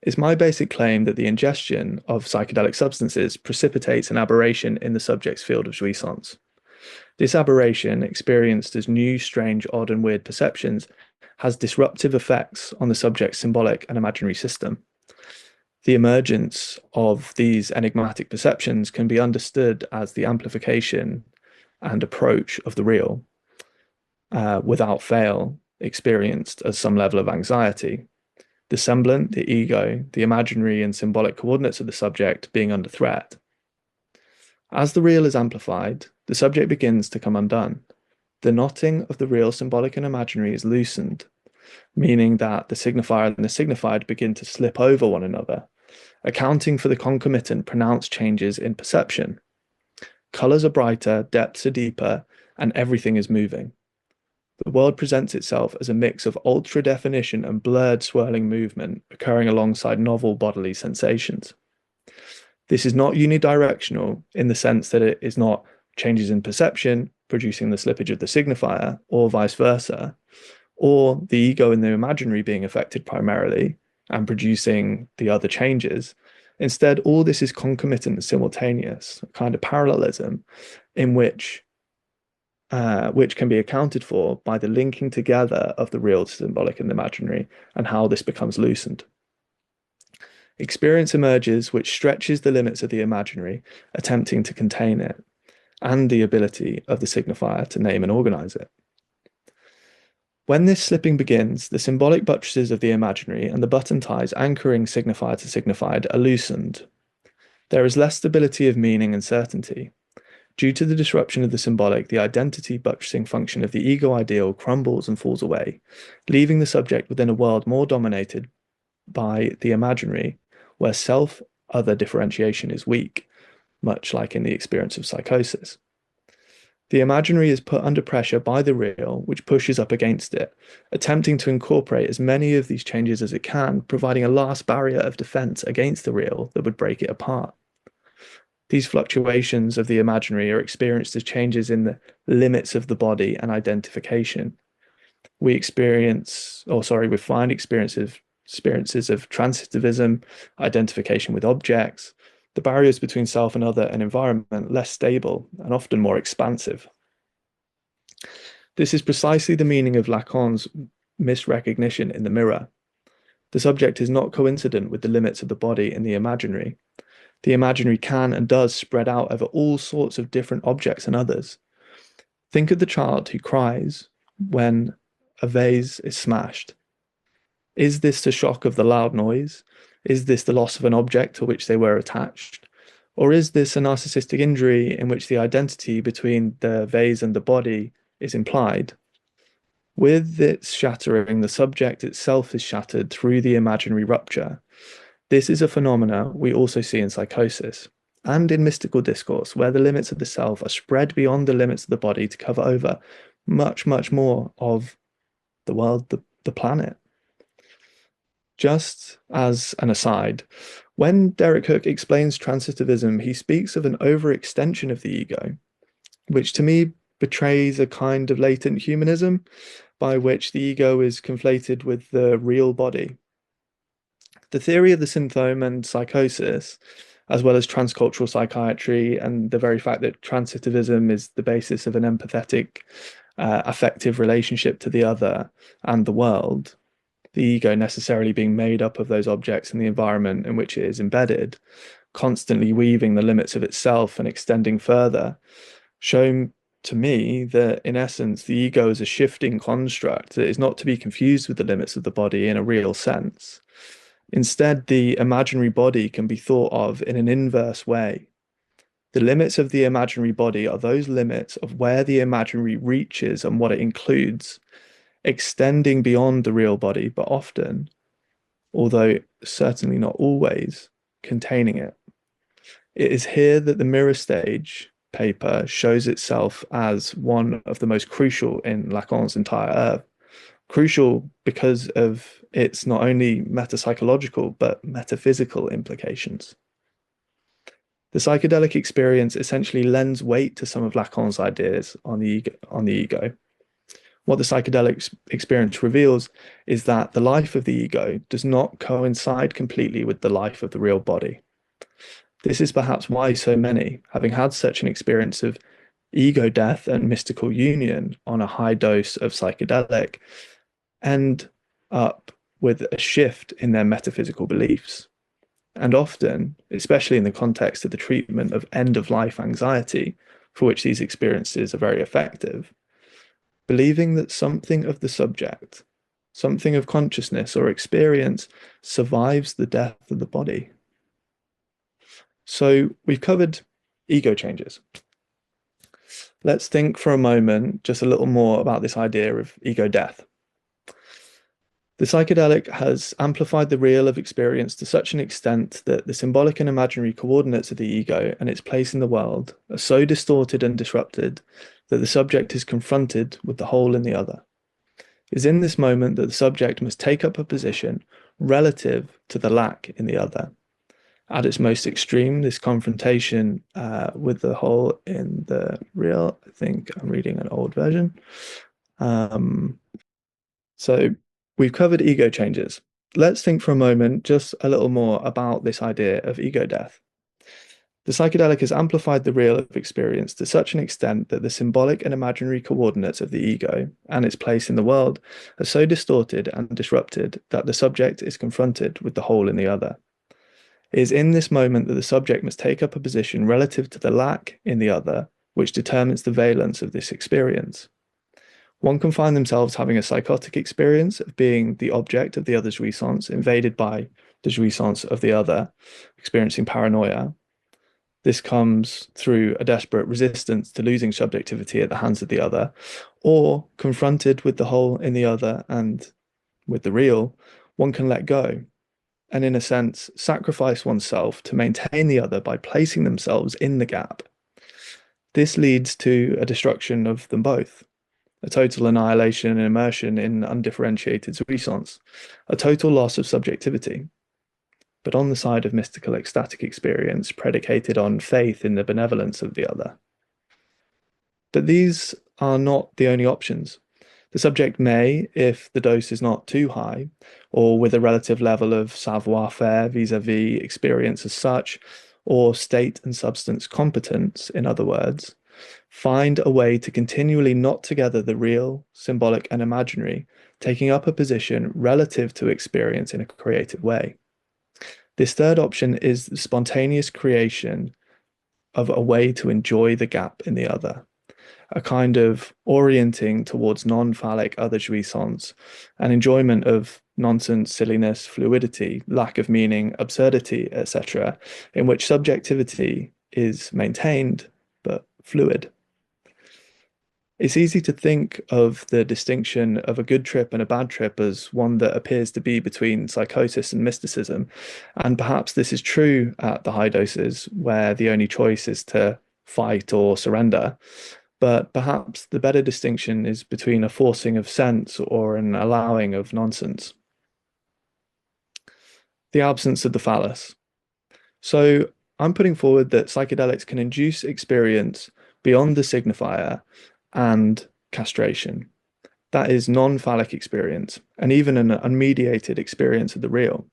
is my basic claim that the ingestion of psychedelic substances precipitates an aberration in the subject's field of jouissance. This aberration, experienced as new, strange, odd, and weird perceptions, has disruptive effects on the subject's symbolic and imaginary system. The emergence of these enigmatic perceptions can be understood as the amplification and approach of the real, without fail, experienced as some level of anxiety. The semblant, the ego, the imaginary and symbolic coordinates of the subject being under threat. As the real is amplified, the subject begins to come undone. The knotting of the real, symbolic, and imaginary is loosened, meaning that the signifier and the signified begin to slip over one another, accounting for the concomitant pronounced changes in perception. Colors are brighter, depths are deeper, and everything is moving. The world presents itself as a mix of ultra definition and blurred swirling movement occurring alongside novel bodily sensations. This is not unidirectional in the sense that it is not changes in perception producing the slippage of the signifier, or vice versa, or the ego and the imaginary being affected primarily and producing the other changes. Instead, all this is concomitant and simultaneous, a kind of parallelism in which can be accounted for by the linking together of the real, symbolic, and the imaginary, and how this becomes loosened. experience emerges which stretches the limits of the imaginary, attempting to contain it, and the ability of the signifier to name and organize it. When this slipping begins, the symbolic buttresses of the imaginary and the button ties anchoring signifier to signified are loosened. There is less stability of meaning and certainty. Due to the disruption of the symbolic, the identity buttressing function of the ego ideal crumbles and falls away, leaving the subject within a world more dominated by the imaginary, where self-other differentiation is weak, much like in the experience of psychosis. The imaginary is put under pressure by the real, which pushes up against it, attempting to incorporate as many of these changes as it can, providing a last barrier of defense against the real that would break it apart. These fluctuations of the imaginary are experienced as changes in the limits of the body and identification. We find experiences of transitivism, identification with objects, the barriers between self and other and environment less stable and often more expansive. This is precisely the meaning of Lacan's misrecognition in the mirror. The subject is not coincident with the limits of the body in the imaginary. The imaginary can and does spread out over all sorts of different objects and others. Think of the child who cries when a vase is smashed. Is this the shock of the loud noise? Is this the loss of an object to which they were attached? Or is this a narcissistic injury in which the identity between the vase and the body is implied? With its shattering, the subject itself is shattered through the imaginary rupture. This is a phenomena we also see in psychosis and in mystical discourse, where the limits of the self are spread beyond the limits of the body to cover over much, much more of the world, the planet. Just as an aside, when Derek Hook explains transitivism, he speaks of an overextension of the ego, which to me betrays a kind of latent humanism by which the ego is conflated with the real body. The theory of the synthome and psychosis, as well as transcultural psychiatry and the very fact that transitivism is the basis of an empathetic, affective relationship to the other and the world, the ego necessarily being made up of those objects and the environment in which it is embedded, constantly weaving the limits of itself and extending further, show to me that in essence the ego is a shifting construct that is not to be confused with the limits of the body in a real sense. Instead, the imaginary body can be thought of in an inverse way. The limits of the imaginary body are those limits of where the imaginary reaches and what it includes, extending beyond the real body, but often, although certainly not always, containing it. It is here that the mirror stage paper shows itself as one of the most crucial in Lacan's entire oeuvre. Crucial because of its not only metapsychological but metaphysical implications. The psychedelic experience essentially lends weight to some of Lacan's ideas on the ego. What the psychedelic experience reveals is that the life of the ego does not coincide completely with the life of the real body. This is perhaps why so many, having had such an experience of ego death and mystical union on a high dose of psychedelic, end up with a shift in their metaphysical beliefs. And often, especially in the context of the treatment of end-of-life anxiety, for which these experiences are very effective, believing that something of the subject, something of consciousness or experience survives the death of the body. So we've covered ego changes. Let's think for a moment just a little more about this idea of ego death. The psychedelic has amplified the real of experience to such an extent that the symbolic and imaginary coordinates of the ego and its place in the world are so distorted and disrupted that the subject is confronted with the whole in the other. It is in this moment that the subject must take up a position relative to the lack in the other. At its most extreme, this confrontation with the whole in the real, I think I'm reading an old version. So we've covered ego changes. Let's think for a moment just a little more about this idea of ego death. The psychedelic has amplified the real of experience to such an extent that the symbolic and imaginary coordinates of the ego and its place in the world are so distorted and disrupted that the subject is confronted with the whole in the other. It is in this moment that the subject must take up a position relative to the lack in the other, which determines the valence of this experience. One can find themselves having a psychotic experience of being the object of the other's jouissance, invaded by the jouissance of the other, experiencing paranoia. This comes through a desperate resistance to losing subjectivity at the hands of the other, or confronted with the whole in the other and with the real, one can let go and, in a sense, sacrifice oneself to maintain the other by placing themselves in the gap. This leads to a destruction of them both, a total annihilation and immersion in undifferentiated jouissance, a total loss of subjectivity. But on the side of mystical ecstatic experience predicated on faith in the benevolence of the other. But these are not the only options. The subject may, if the dose is not too high, or with a relative level of savoir-faire vis-a-vis experience as such, or state and substance competence, in other words, find a way to continually knot together the real, symbolic, and imaginary, taking up a position relative to experience in a creative way. This third option is the spontaneous creation of a way to enjoy the gap in the other, a kind of orienting towards non-phallic other jouissance, an enjoyment of nonsense, silliness, fluidity, lack of meaning, absurdity, etc., in which subjectivity is maintained but fluid. It's easy to think of the distinction of a good trip and a bad trip as one that appears to be between psychosis and mysticism, and perhaps this is true at the high doses where the only choice is to fight or surrender. But perhaps the better distinction is between a forcing of sense or an allowing of nonsense. The absence of the phallus. So I'm putting forward that psychedelics can induce experience beyond the signifier and castration. That is non-phallic experience, and even an unmediated experience of the real.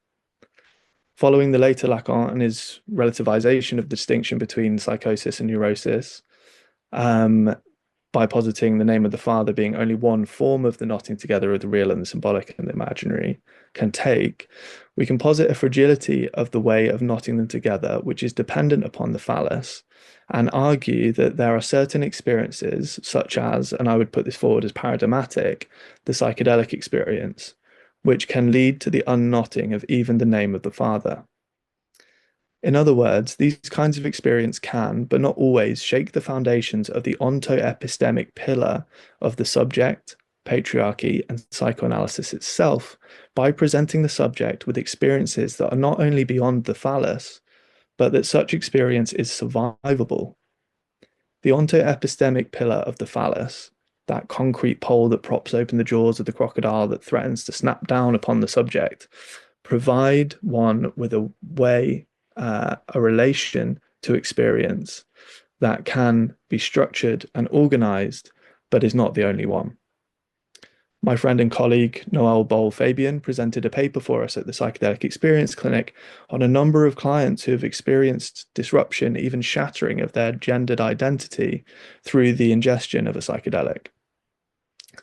Following the later Lacan and his relativization of the distinction between psychosis and neurosis, by positing the name of the father being only one form of the knotting together of the real and the symbolic and the imaginary can take, we can posit a fragility of the way of knotting them together, which is dependent upon the phallus, and argue that there are certain experiences, such as, and I would put this forward as paradigmatic, the psychedelic experience, which can lead to the unknotting of even the name of the father. In other words, these kinds of experience can, but not always, shake the foundations of the ontoepistemic pillar of the subject, patriarchy, and psychoanalysis itself by presenting the subject with experiences that are not only beyond the phallus, but that such experience is survivable. The ontoepistemic pillar of the phallus, that concrete pole that props open the jaws of the crocodile that threatens to snap down upon the subject, provide one with a way, a relation to experience that can be structured and organized, but is not the only one. My friend and colleague Noel Boll-Fabian presented a paper for us at the Psychedelic Experience Clinic on a number of clients who have experienced disruption, even shattering of their gendered identity through the ingestion of a psychedelic.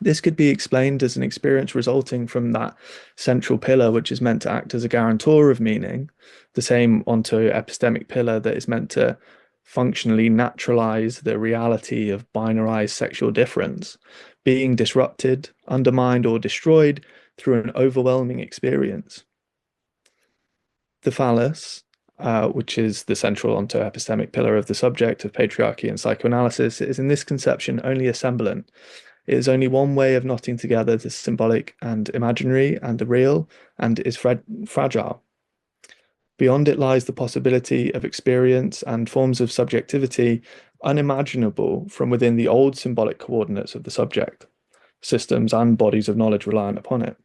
This could be explained as an experience resulting from that central pillar, which is meant to act as a guarantor of meaning, the same ontoepistemic pillar that is meant to functionally naturalize the reality of binarized sexual difference, being disrupted, undermined, or destroyed through an overwhelming experience. The phallus, which is the central ontoepistemic pillar of the subject of patriarchy and psychoanalysis, is in this conception only a semblant. It is only one way of knotting together the symbolic and imaginary and the real, and is fragile. Beyond it lies the possibility of experience and forms of subjectivity unimaginable from within the old symbolic coordinates of the subject, systems and bodies of knowledge reliant upon it,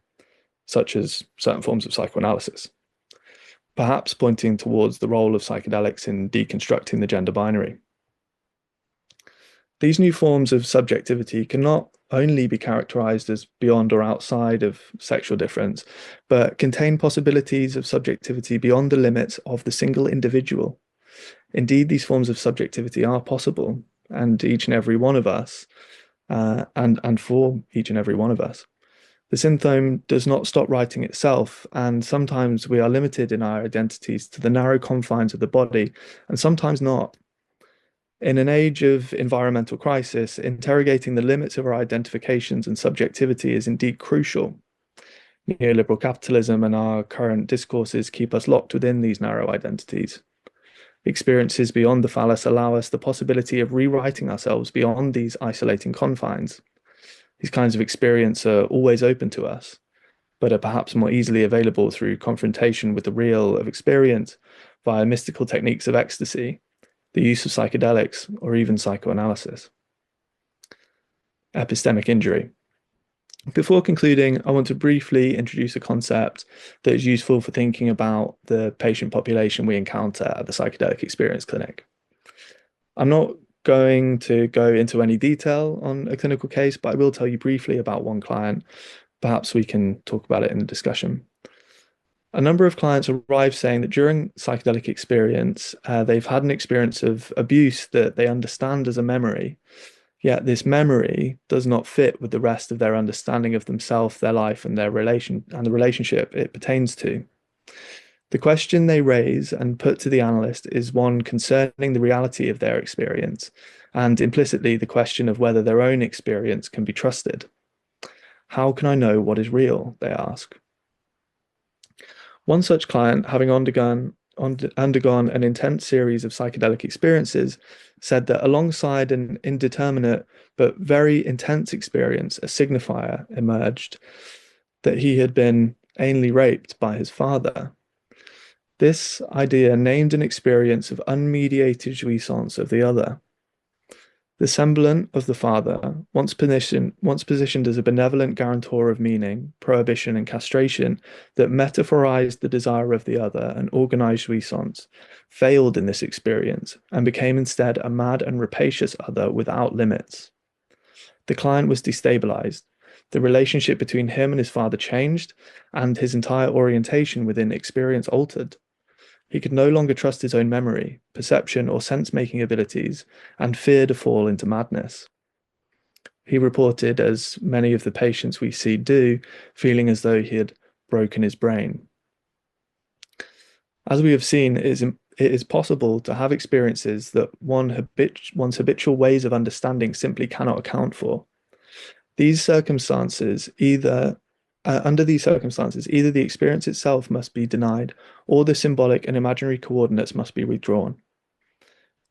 such as certain forms of psychoanalysis, perhaps pointing towards the role of psychedelics in deconstructing the gender binary. These new forms of subjectivity can not only be characterized as beyond or outside of sexual difference, but contain possibilities of subjectivity beyond the limits of the single individual. Indeed, these forms of subjectivity are possible, and each and every one of us, and for each and every one of us. The syntome does not stop writing itself, and sometimes we are limited in our identities to the narrow confines of the body, and sometimes not. In an age of environmental crisis, interrogating the limits of our identifications and subjectivity is indeed crucial. Neoliberal capitalism and our current discourses keep us locked within these narrow identities. Experiences beyond the phallus allow us the possibility of rewriting ourselves beyond these isolating confines. These kinds of experience are always open to us, but are perhaps more easily available through confrontation with the real of experience via mystical techniques of ecstasy, the use of psychedelics, or even psychoanalysis. Epistemic injury. Before concluding, I want to briefly introduce a concept that is useful for thinking about the patient population we encounter at the Psychedelic Experience Clinic. I'm not going to go into any detail on a clinical case, but I will tell you briefly about one client. Perhaps we can talk about it in the discussion. A number of clients arrive saying that during psychedelic experience, they've had an experience of abuse that they understand as a memory. Yet this memory does not fit with the rest of their understanding of themselves, their life, and their relation and the relationship it pertains to. The question they raise and put to the analyst is one concerning the reality of their experience, and implicitly the question of whether their own experience can be trusted. How can I know what is real? They ask. One such client, having undergone an intense series of psychedelic experiences, said that alongside an indeterminate but very intense experience, a signifier emerged that he had been anally raped by his father. This idea named an experience of unmediated jouissance of the other. The semblant of the father, once positioned as a benevolent guarantor of meaning, prohibition, and castration that metaphorized the desire of the other and organized jouissance, failed in this experience and became instead a mad and rapacious other without limits. The client was destabilized. The relationship between him and his father changed, and his entire orientation within experience altered. He could no longer trust his own memory, perception, or sense-making abilities, and feared to fall into madness. He reported, as many of the patients we see do, feeling as though he had broken his brain. As we have seen, it is possible to have experiences that one's habitual ways of understanding simply cannot account for. Under these circumstances, either the experience itself must be denied, or the symbolic and imaginary coordinates must be withdrawn.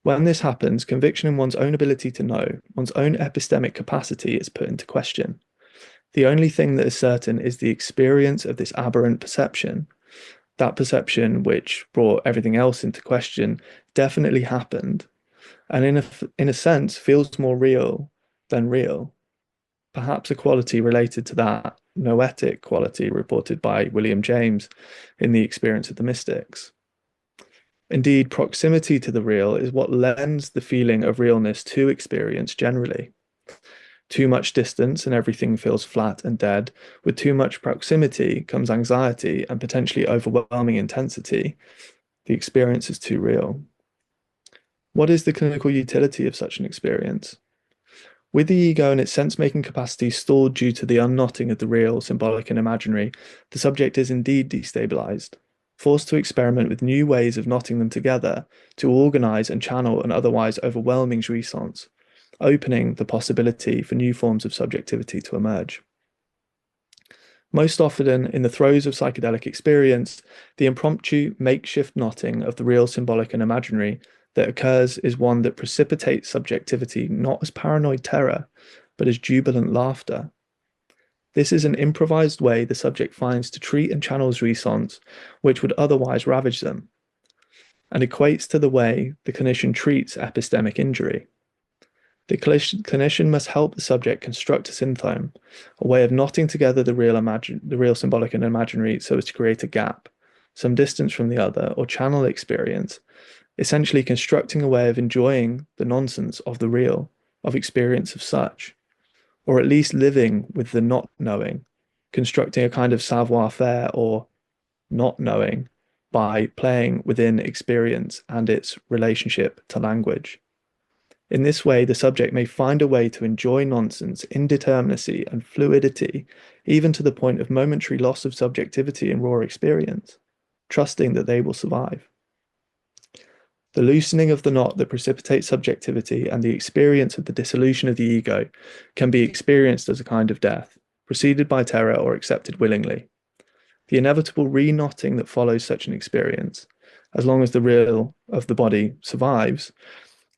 When this happens, conviction in one's own ability to know, one's own epistemic capacity is put into question. The only thing that is certain is the experience of this aberrant perception. That perception, which brought everything else into question, definitely happened, and in a sense feels more real than real. Perhaps a quality related to that noetic quality reported by William James in The Experience of the Mystics. Indeed, proximity to the real is what lends the feeling of realness to experience generally. Too much distance and everything feels flat and dead. With too much proximity comes anxiety and potentially overwhelming intensity. The experience is too real. What is the clinical utility of such an experience? With the ego and its sense-making capacity stalled due to the unknotting of the real, symbolic, and imaginary, the subject is indeed destabilized, forced to experiment with new ways of knotting them together, to organize and channel an otherwise overwhelming jouissance, opening the possibility for new forms of subjectivity to emerge. Most often, in the throes of psychedelic experience, the impromptu, makeshift knotting of the real, symbolic, and imaginary that occurs is one that precipitates subjectivity not as paranoid terror, but as jubilant laughter. This is an improvised way the subject finds to treat and channel jouissance, which would otherwise ravage them, and equates to the way the clinician treats epistemic injury. The clinician must help the subject construct a syntome, a way of knotting together the real, symbolic, and imaginary so as to create a gap, some distance from the other, or channel experience, essentially constructing a way of enjoying the nonsense of the real, of experience of such, or at least living with the not knowing, constructing a kind of savoir-faire or not knowing by playing within experience and its relationship to language. In this way, the subject may find a way to enjoy nonsense, indeterminacy, and fluidity, even to the point of momentary loss of subjectivity and raw experience, trusting that they will survive. The loosening of the knot that precipitates subjectivity and the experience of the dissolution of the ego can be experienced as a kind of death, preceded by terror or accepted willingly. The inevitable re-knotting that follows such an experience, as long as the real of the body survives,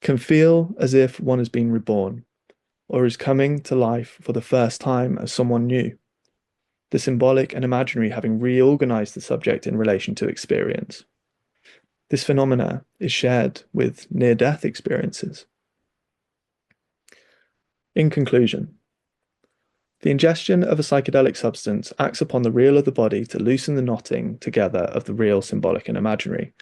can feel as if one has been reborn, or is coming to life for the first time as someone new, the symbolic and imaginary having reorganized the subject in relation to experience. This phenomena is shared with near-death experiences. In conclusion, the ingestion of a psychedelic substance acts upon the real of the body to loosen the knotting together of the real, symbolic, and imaginary,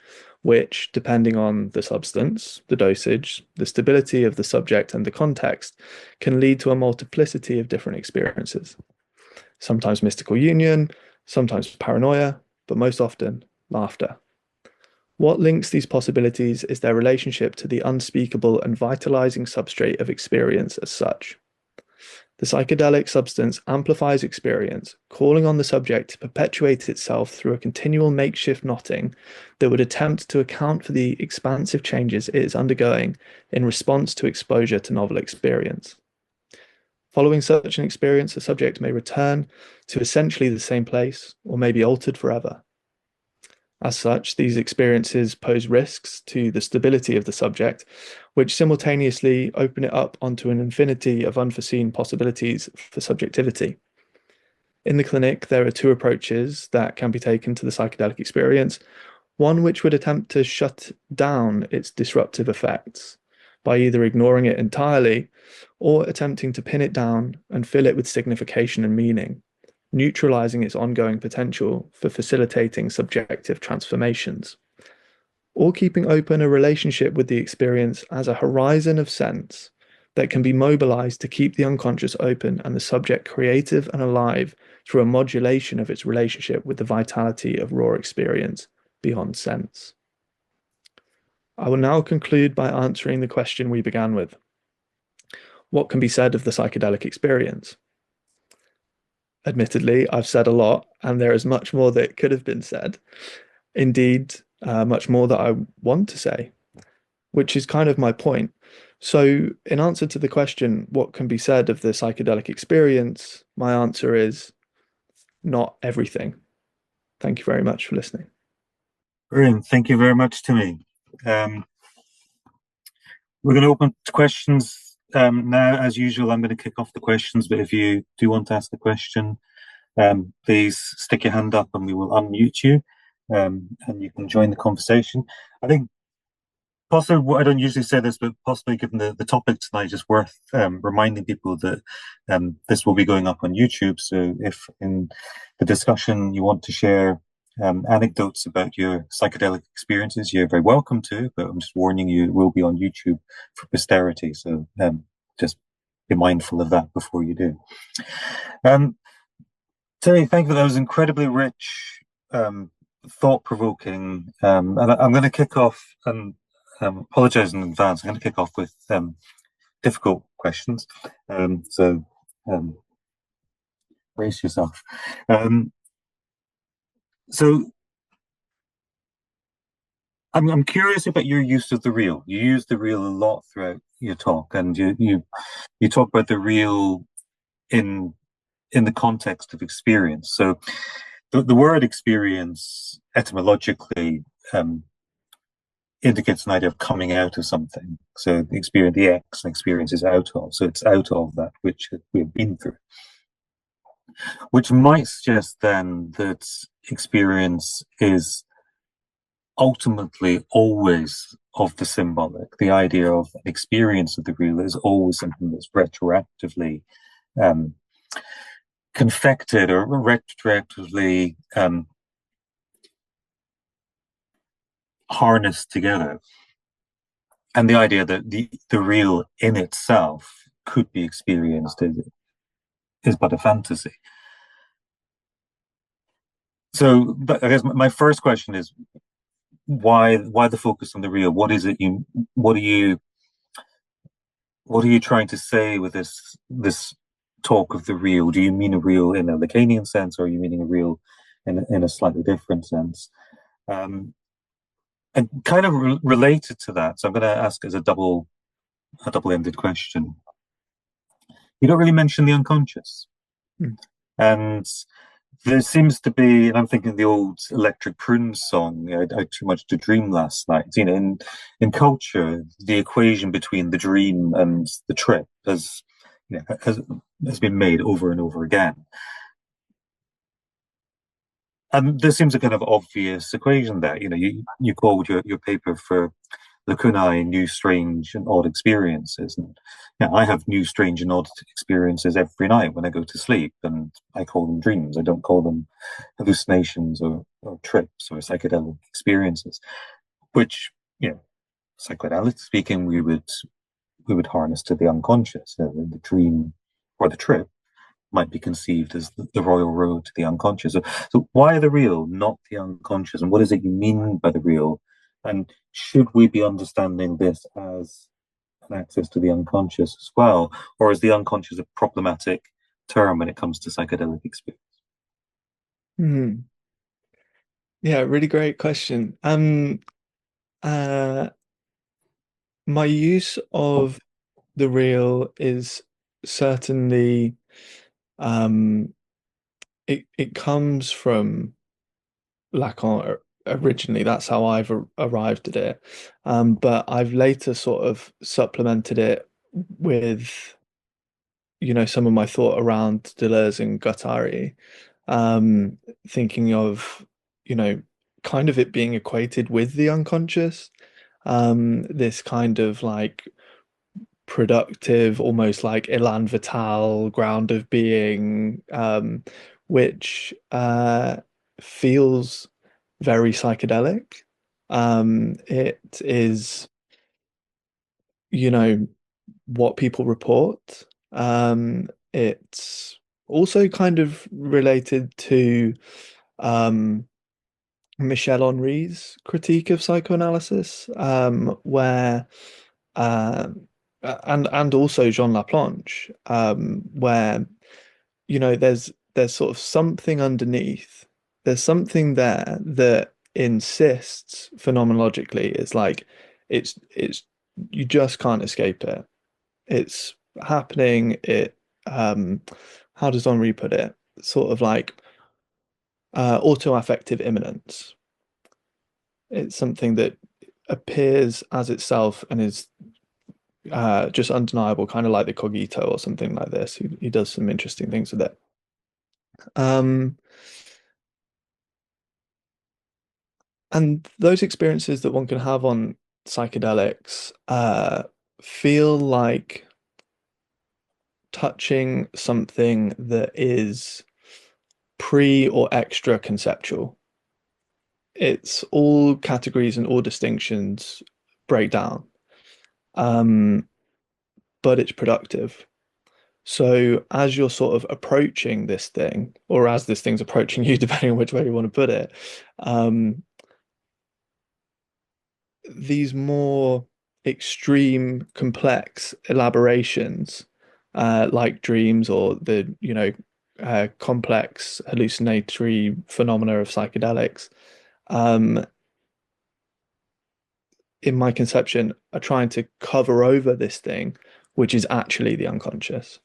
which, depending on the substance, the dosage, the stability of the subject, and the context, can lead to a multiplicity of different experiences. Sometimes mystical union, sometimes paranoia, but most often laughter. What links these possibilities is their relationship to the unspeakable and vitalizing substrate of experience as such. The psychedelic substance amplifies experience, calling on the subject to perpetuate itself through a continual makeshift knotting that would attempt to account for the expansive changes it is undergoing in response to exposure to novel experience. Following such an experience, the subject may return to essentially the same place, or may be altered forever. As such, these experiences pose risks to the stability of the subject, which simultaneously open it up onto an infinity of unforeseen possibilities for subjectivity. In the clinic, there are two approaches that can be taken to the psychedelic experience, one which would attempt to shut down its disruptive effects by either ignoring it entirely or attempting to pin it down and fill it with signification and meaning, neutralizing its ongoing potential for facilitating subjective transformations, or keeping open a relationship with the experience as a horizon of sense that can be mobilized to keep the unconscious open and the subject creative and alive through a modulation of its relationship with the vitality of raw experience beyond sense. I will now conclude by answering the question we began with. What can be said of the psychedelic experience? Admittedly, I've said a lot, and there is much more that could have been said. Indeed, much more that I want to say, which is kind of my point. So, in answer to the question, what can be said of the psychedelic experience, my answer is not everything. Thank you very much for listening. Brilliant. Thank you very much, Timmy. We're going to open to questions now. As usual, I'm going to kick off the questions, but if you do want to ask a question, please stick your hand up and we will unmute you, and you can join the conversation. I think possibly, I don't usually say this, but possibly given the topic tonight, it's worth reminding people that this will be going up on YouTube. So if in the discussion you want to share anecdotes about your psychedelic experiences, you're very welcome to, but I'm just warning you, it will be on YouTube for posterity. So just be mindful of that before you do. Terry, thank you. That was incredibly rich, thought-provoking. And I'm going to kick off and apologize in advance. I'm going to kick off with difficult questions. So brace yourself. So I'm curious about your use of the real. You use the real a lot throughout your talk, and you talk about the real in the context of experience. So the word experience etymologically indicates an idea of coming out of something. So the experience, the X, experience is out of. So it's out of that which we've been through. Which might suggest then that experience is ultimately always of the symbolic. The idea of an experience of the real is always something that's retroactively confected or retroactively harnessed together. And the idea that the real in itself could be experienced is but a fantasy. So, but I guess my first question is, why the focus on the real? What is it what are you what are you trying to say with this talk of the real? Do you mean a real in a Lacanian sense, or are you meaning a real in a slightly different sense? Um, and kind of related to that, so I'm going to ask as a double-ended question. You don't really mention the unconscious, Mm. and there seems to be, and I'm thinking the old Electric Prunes song, I had too much to dream last night. In culture, the equation between the dream and the trip has been made over and over again. And there seems a kind of obvious equation there. You called your paper for Lacunae new, strange, and odd experiences. And I have new, strange, and odd experiences every night when I go to sleep, and I call them dreams. I don't call them hallucinations or trips or psychedelic experiences, which, psychoanalytic speaking, we would harness to the unconscious. The dream or the trip might be conceived as the royal road to the unconscious. So why the real, not the unconscious? And what is it you mean by the real? And should we be understanding this as an access to the unconscious as well? Or is the unconscious a problematic term when it comes to psychedelic experience? Hmm. Yeah, really great question. Uh, my use of the real is certainly um it comes from Lacan originally. That's how I've arrived at it. But I've later sort of supplemented it with, some of my thought around Deleuze and Guattari, thinking of, you know, kind of it being equated with the unconscious, this kind of like productive, almost like elan vital ground of being, which feels very psychedelic. It is, what people report. It's also kind of related to um, Michel Henry's critique of psychoanalysis, where and also Jean Laplanche, where there's sort of something underneath. There's something there that insists phenomenologically. It's like it's you just can't escape it. It's happening. How does Henri put it? Sort of like auto-affective immanence. It's something that appears as itself and is just undeniable, kind of like the cogito or something like this. He does some interesting things with it. Um, and those experiences that one can have on psychedelics feel like touching something that is pre or extra conceptual. It's all categories and all distinctions break down, um, but it's productive. So as you're sort of approaching this thing, or as this thing's approaching you, depending on which way you want to put it, um, these more extreme, complex elaborations, like dreams or the, complex hallucinatory phenomena of psychedelics, um, in my conception, are trying to cover over this thing, which is actually the unconscious,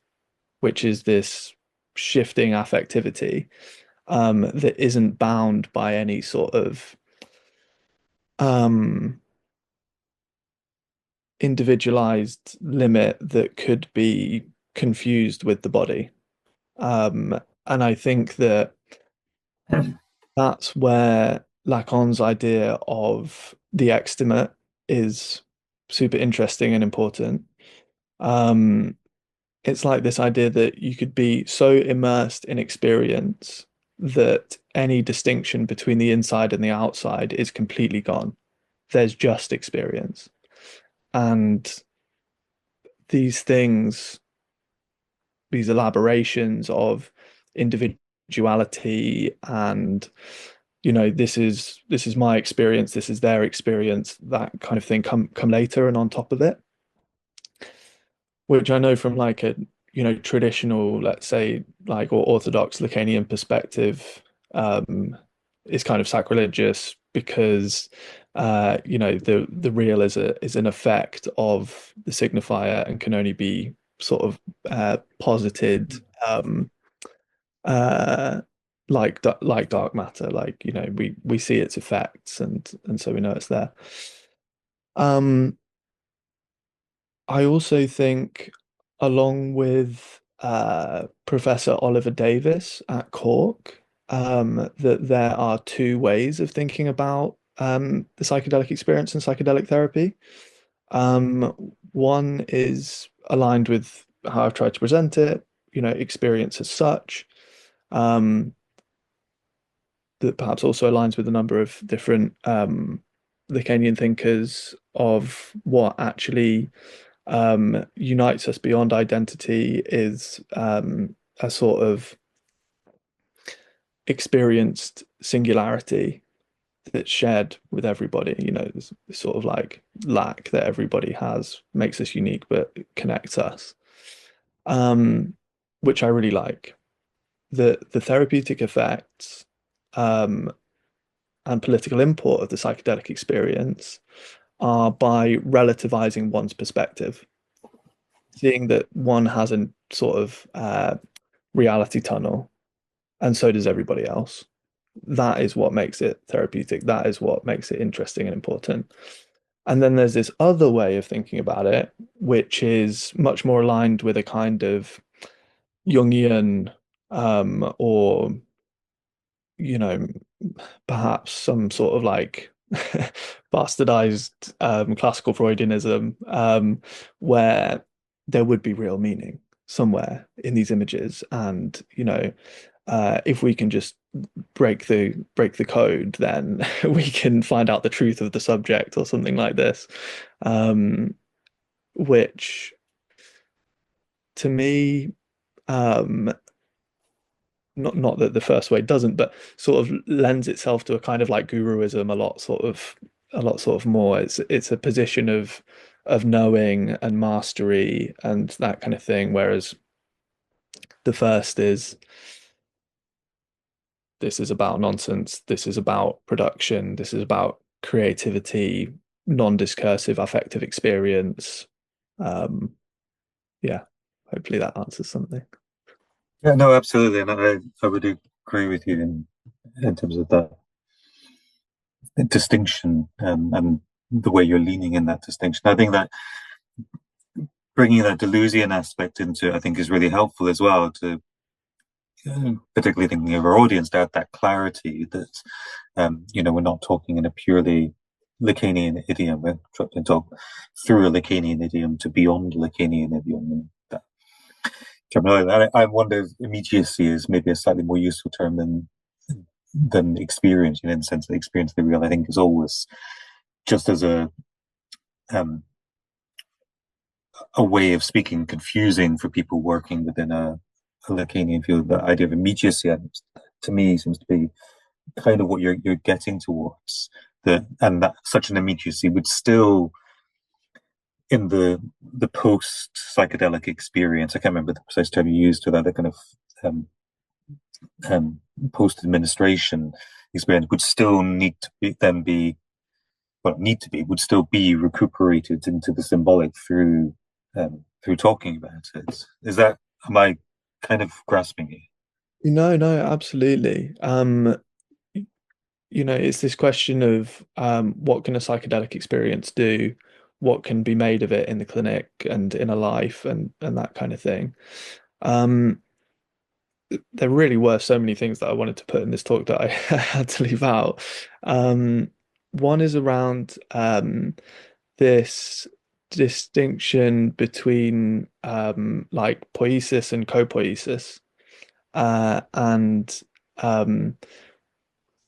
which is this shifting affectivity, that isn't bound by any sort of um, individualized limit that could be confused with the body. And I think that that's where Lacan's idea of the extimate is super interesting and important. Um, it's like this idea that you could be so immersed in experience that any distinction between the inside and the outside is completely gone. There's just experience. And these things, these elaborations of individuality and this is my experience, this is their experience, that kind of thing come later and on top of it. which I know from like a traditional, let's say, like, or orthodox Lacanian perspective, um, is kind of sacrilegious because the real is an effect of the signifier and can only be sort of posited, uh like dark matter, like we see its effects, and so we know it's there. um I also think, along with Professor Oliver Davis at Cork, that there are two ways of thinking about the psychedelic experience and psychedelic therapy. One is aligned with how I've tried to present it, experience as such, um, that perhaps also aligns with a number of different Lacanian thinkers of what actually unites us beyond identity is a sort of experienced singularity that's shared with everybody. This sort of like lack that everybody has makes us unique, but connects us, um, which I really like. The therapeutic effects um, and political import of the psychedelic experience are by relativizing one's perspective, seeing that one has a sort of reality tunnel, and so does everybody else. That is what makes it therapeutic. That is what makes it interesting and important. And then there's this other way of thinking about it, which is much more aligned with a kind of Jungian, or you know, perhaps some sort of like bastardized classical Freudianism, where there would be real meaning somewhere in these images, and if we can just break the code, then we can find out the truth of the subject or something like this, um, which to me, um, not that the first way doesn't, but sort of lends itself to a kind of like guruism a lot more. It's a position of knowing and mastery and that kind of thing, whereas the first is, this is about nonsense, this is about production, this is about creativity, non-discursive affective experience. Um, yeah, hopefully that answers something. Yeah, no, absolutely, and I would agree with you in terms of that distinction, and the way you're leaning in that distinction. I think that bringing that Deleuzian aspect into, I think, is really helpful as well to, particularly thinking of our audience, to add that clarity that, we're not talking in a purely Lacanian idiom. We're trying to talk through a Lacanian idiom to beyond Lacanian idiom. And that terminology. I wonder if immediacy is maybe a slightly more useful term than experience, in the sense that experience the real, I think, is always just as um, a way of speaking confusing for people working within a Lacanian field. The idea of immediacy, to me, seems to be kind of what you're getting towards. And that such an immediacy would still, in the post psychedelic experience, I can't remember the precise term you used for that, a kind of um, post administration experience would still need to be well, need to be would still be recuperated into the symbolic through talking about it. Is that, am I kind of grasping it? No, no, absolutely. It's this question of what can a psychedelic experience do? What can be made of it in the clinic and in a life, and that kind of thing. Um, there really were so many things that I wanted to put in this talk that I had to leave out. Um, One is around this distinction between like poiesis and copoiesis, and um,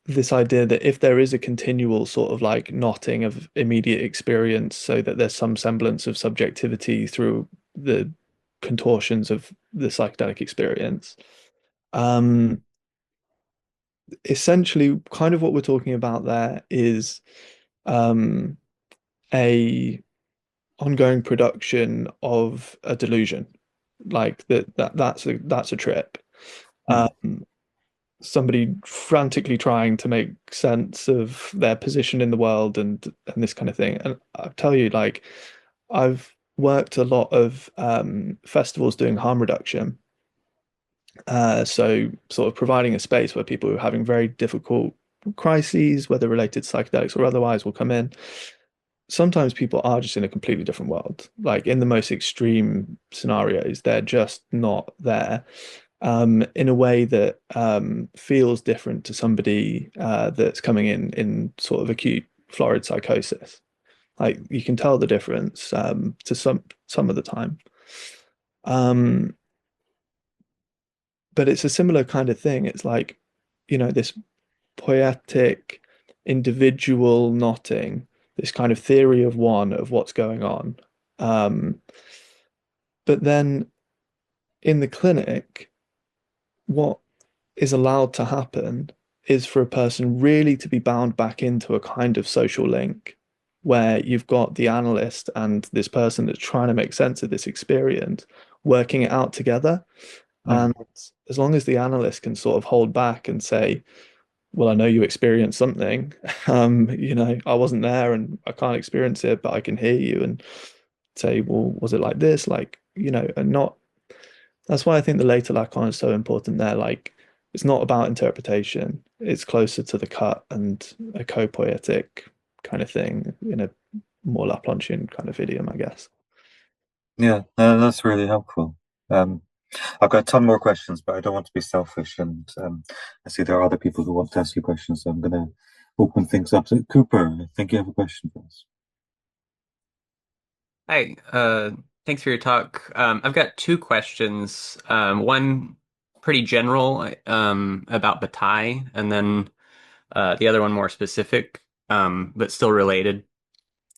this idea that if there is a continual sort of like knotting of immediate experience, so that there's some semblance of subjectivity through the contortions of the psychedelic experience, um, essentially kind of what we're talking about there is um, a ongoing production of a delusion. Like that's a trip. Mm. Um, Somebody frantically trying to make sense of their position in the world and this kind of thing. And I'll tell you, like, I've worked a lot of festivals doing harm reduction. So sort of providing a space where people who are having very difficult crises, whether related to psychedelics or otherwise, will come in. Sometimes people are just in a completely different world. Like in the most extreme scenarios, they're just not there in a way that feels different to somebody that's coming in sort of acute florid psychosis. Like you can tell the difference to some of the time. Um, but it's a similar kind of thing. It's like, this poetic individual knotting, this kind of theory of one of what's going on. Um, but then in the clinic, what is allowed to happen is for a person really to be bound back into a kind of social link where you've got the analyst and this person that's trying to make sense of this experience working it out together. Mm. And as long as the analyst can sort of hold back and say, well, I know you experienced something. I wasn't there and I can't experience it, but I can hear you and say, well, was it like this? Like, and not, that's why I think the later Lacan is so important there. Like, it's not about interpretation. It's closer to the cut and a co-poetic kind of thing in a more Laplanchian kind of idiom, I guess. Yeah, that's really helpful. Um, I've got a ton more questions, but I don't want to be selfish, and I see there are other people who want to ask you questions, so I'm going to open things up. So, Cooper, I think you have a question for us. Hi, thanks for your talk. I've got two questions. One pretty general about Bataille, and then the other one more specific, but still related.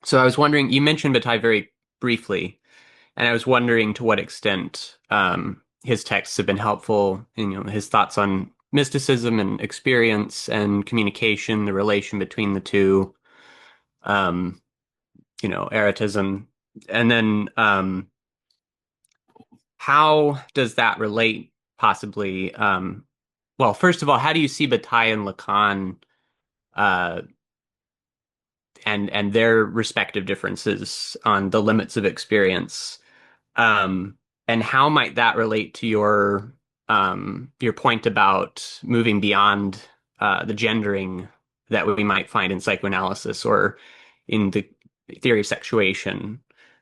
So I was wondering, you mentioned Bataille very briefly, and I was wondering to what extent his texts have been helpful in, his thoughts on mysticism and experience and communication, the relation between the two, um, erotism, and then how does that relate possibly? Well, first of all, how do you see Bataille and Lacan uh, and their respective differences on the limits of experience? Um, and how might that relate to your point about moving beyond the gendering that we might find in psychoanalysis or in the theory of sexuation?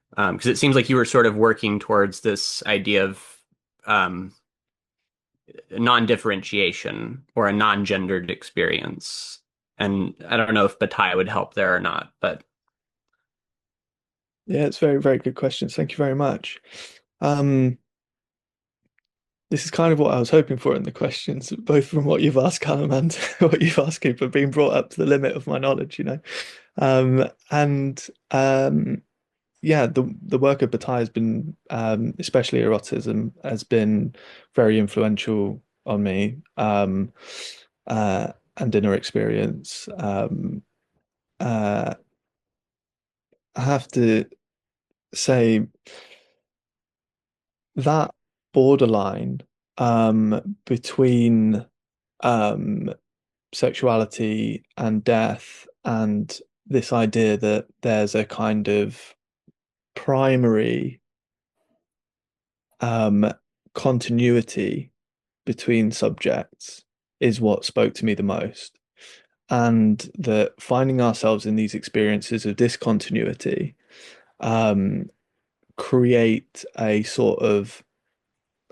Because it seems like you were sort of working towards this idea of um, non-differentiation or a non-gendered experience. And I don't know if Bataille would help there or not, but Yeah, it's very, very good questions. Thank you very much. Um, this is kind of what I was hoping for in the questions, both from what you've asked, Callum, and what you've asked me for being brought up to the limit of my knowledge. And yeah, the work of Bataille has been, especially erotism, has been very influential on me, and inner experience. Uh, I have to say that borderline between um, sexuality and death, and this idea that there's a kind of primary um, continuity between subjects is what spoke to me the most. And that finding ourselves in these experiences of discontinuity um, create a sort of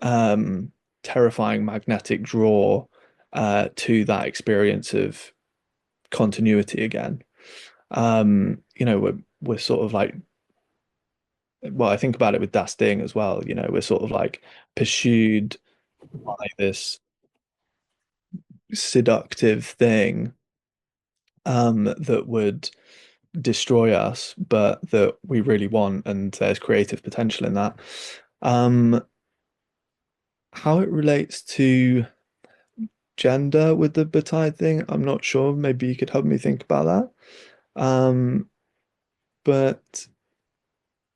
um, terrifying magnetic draw to that experience of continuity again. We're sort of like, well, I think about it with Das Ding as well. We're sort of like pursued by this seductive thing that would destroy us, but that we really want, and there's creative potential in that. Um, how it relates to gender with the Bataille thing, I'm not sure. Maybe you could help me think about that. But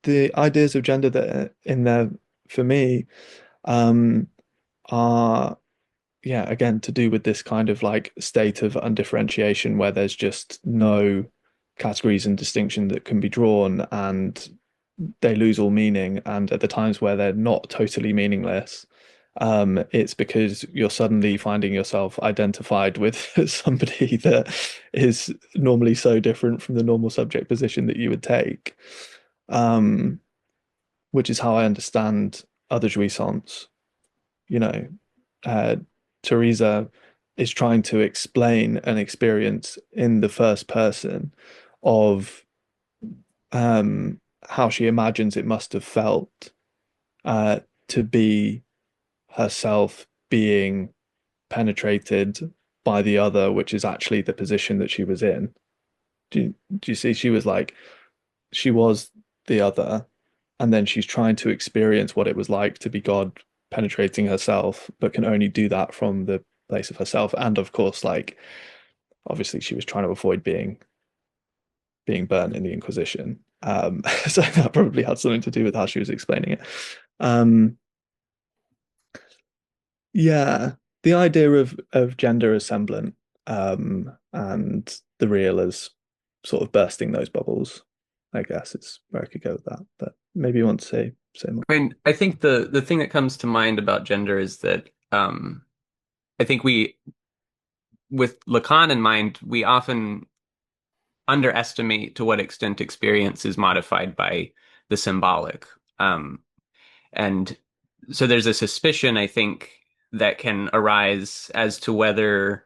the ideas of gender that are in there for me um, are, yeah, again, to do with this kind of like state of undifferentiation where there's just no categories and distinction that can be drawn, and they lose all meaning. And at the times where they're not totally meaningless, it's because you're suddenly finding yourself identified with somebody that is normally so different from the normal subject position that you would take, um, which is how I understand other jouissance. You know, uh, Teresa is trying to explain an experience in the first person of how she imagines it must have felt to be herself being penetrated by the other, which is actually the position that she was in. Do you see? She was like, she was the other, and then she's trying to experience what it was like to be God penetrating herself, but can only do that from the place of herself. And of course, like, obviously, she was trying to avoid being burnt in the Inquisition. So that probably had something to do with how she was explaining it. Um, yeah, the idea of gender as semblant, and the real as sort of bursting those bubbles, I guess is where I could go with that. But maybe you want to say more. I mean, I think the thing that comes to mind about gender is that I think we, with Lacan in mind, we often underestimate to what extent experience is modified by the symbolic. And so there's a suspicion, I think, that can arise as to whether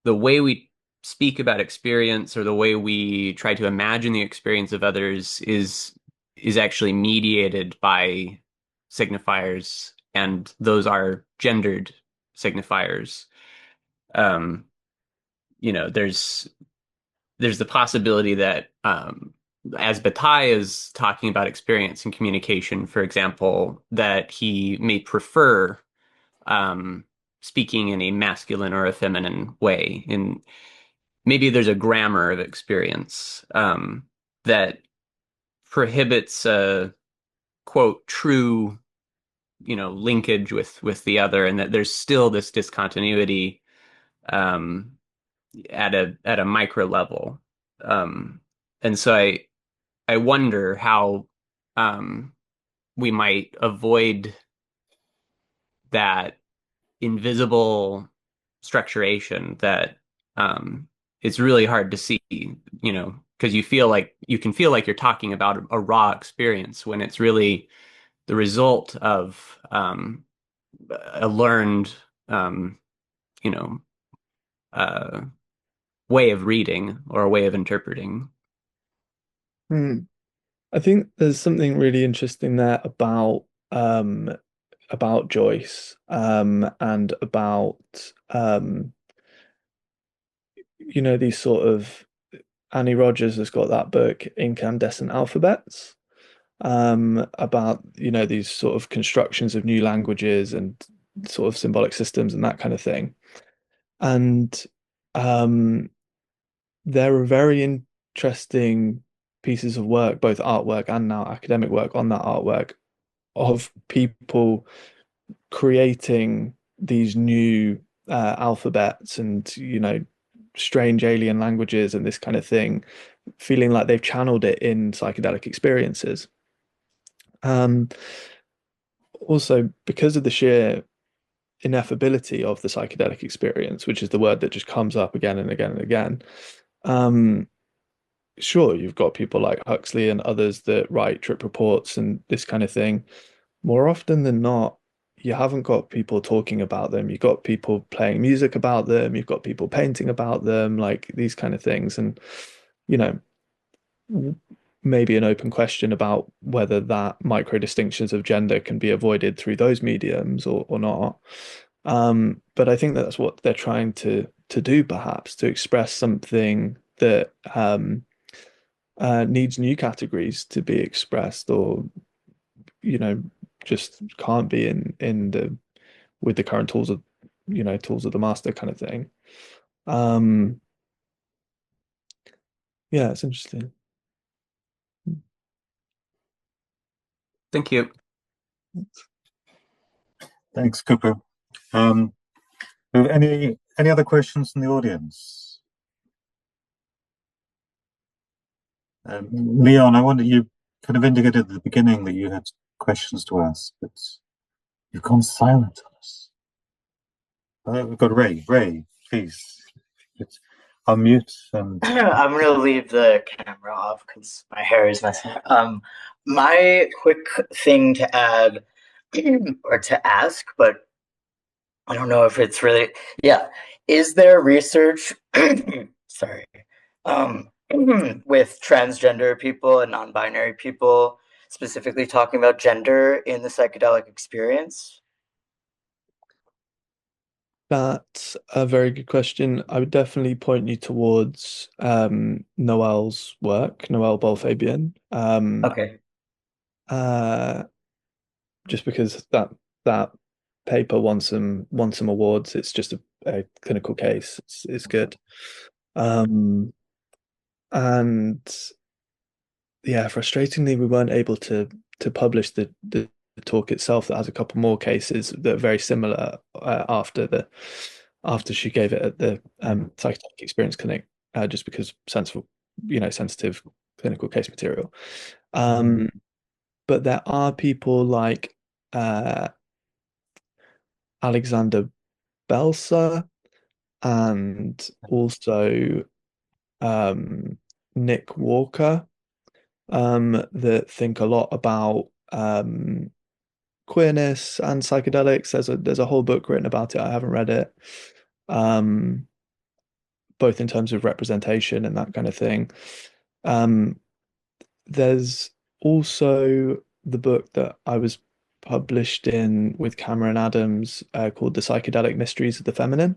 the way we speak about experience or the way we try to imagine the experience of others is actually mediated by signifiers, and those are gendered signifiers. Um, there's the possibility that as Bataille is talking about experience and communication, for example, that he may prefer um, speaking in a masculine or a feminine way. In maybe there's a grammar of experience that prohibits a quote true, linkage with the other, and that there's still this discontinuity um, at a micro level. Um, and so I wonder how um, we might avoid that invisible structuration that it's really hard to see, because you can feel like you're talking about a raw experience when it's really the result of a learned, um, you know, uh, way of reading or a way of interpreting. Hmm. I think there's something really interesting there about Joyce, and about these sort of, Annie Rogers has got that book Incandescent Alphabets, about these sort of constructions of new languages and sort of symbolic systems and that kind of thing. And um, there are very interesting pieces of work, both artwork and now academic work on that artwork, of people creating these new alphabets and strange alien languages and this kind of thing, feeling like they've channeled it in psychedelic experiences. Um, Also, because of the sheer ineffability of the psychedelic experience, which is the word that just comes up again and again and again. Um, sure, you've got people like Huxley and others that write trip reports and this kind of thing. More often than not, you haven't got people talking about them. You've got people playing music about them. You've got people painting about them, like these kind of things. And, you know, maybe an open question about whether that micro distinctions of gender can be avoided through those mediums or not. But I think that's what they're trying to do, perhaps, to express something that needs new categories to be expressed, or you know, just can't be in the with the current tools of tools of the master kind of thing. Um, yeah, it's interesting. Thank you. Thanks, Cooper. Any other questions from the audience? Leon, I wonder, you kind of indicated at the beginning that you had questions to ask, but you've gone silent on us. We've got Ray. Ray, please. Unmute and I'm gonna leave the camera off because my hair is messy. My quick thing to add or to ask, but I don't know if it's really, yeah. Is there research, sorry, with transgender people and non-binary people, specifically talking about gender in the psychedelic experience? That's a very good question. I would definitely point you towards Noel's work, Noel Bolfabian. Okay. Just because that paper won some awards. It's just a clinical case. It's good. And yeah, frustratingly, we weren't able to publish the talk itself that has a couple more cases that are very similar after she gave it at the Psychedelic Experience Clinic, just because sensitive clinical case material. But there are people like Alexander Belser and also Nick Walker that think a lot about queerness and psychedelics. There's a whole book written about it. I haven't read it. Both in terms of representation and that kind of thing. There's also the book that I was published in with Cameron Adams called The Psychedelic Mysteries of the Feminine,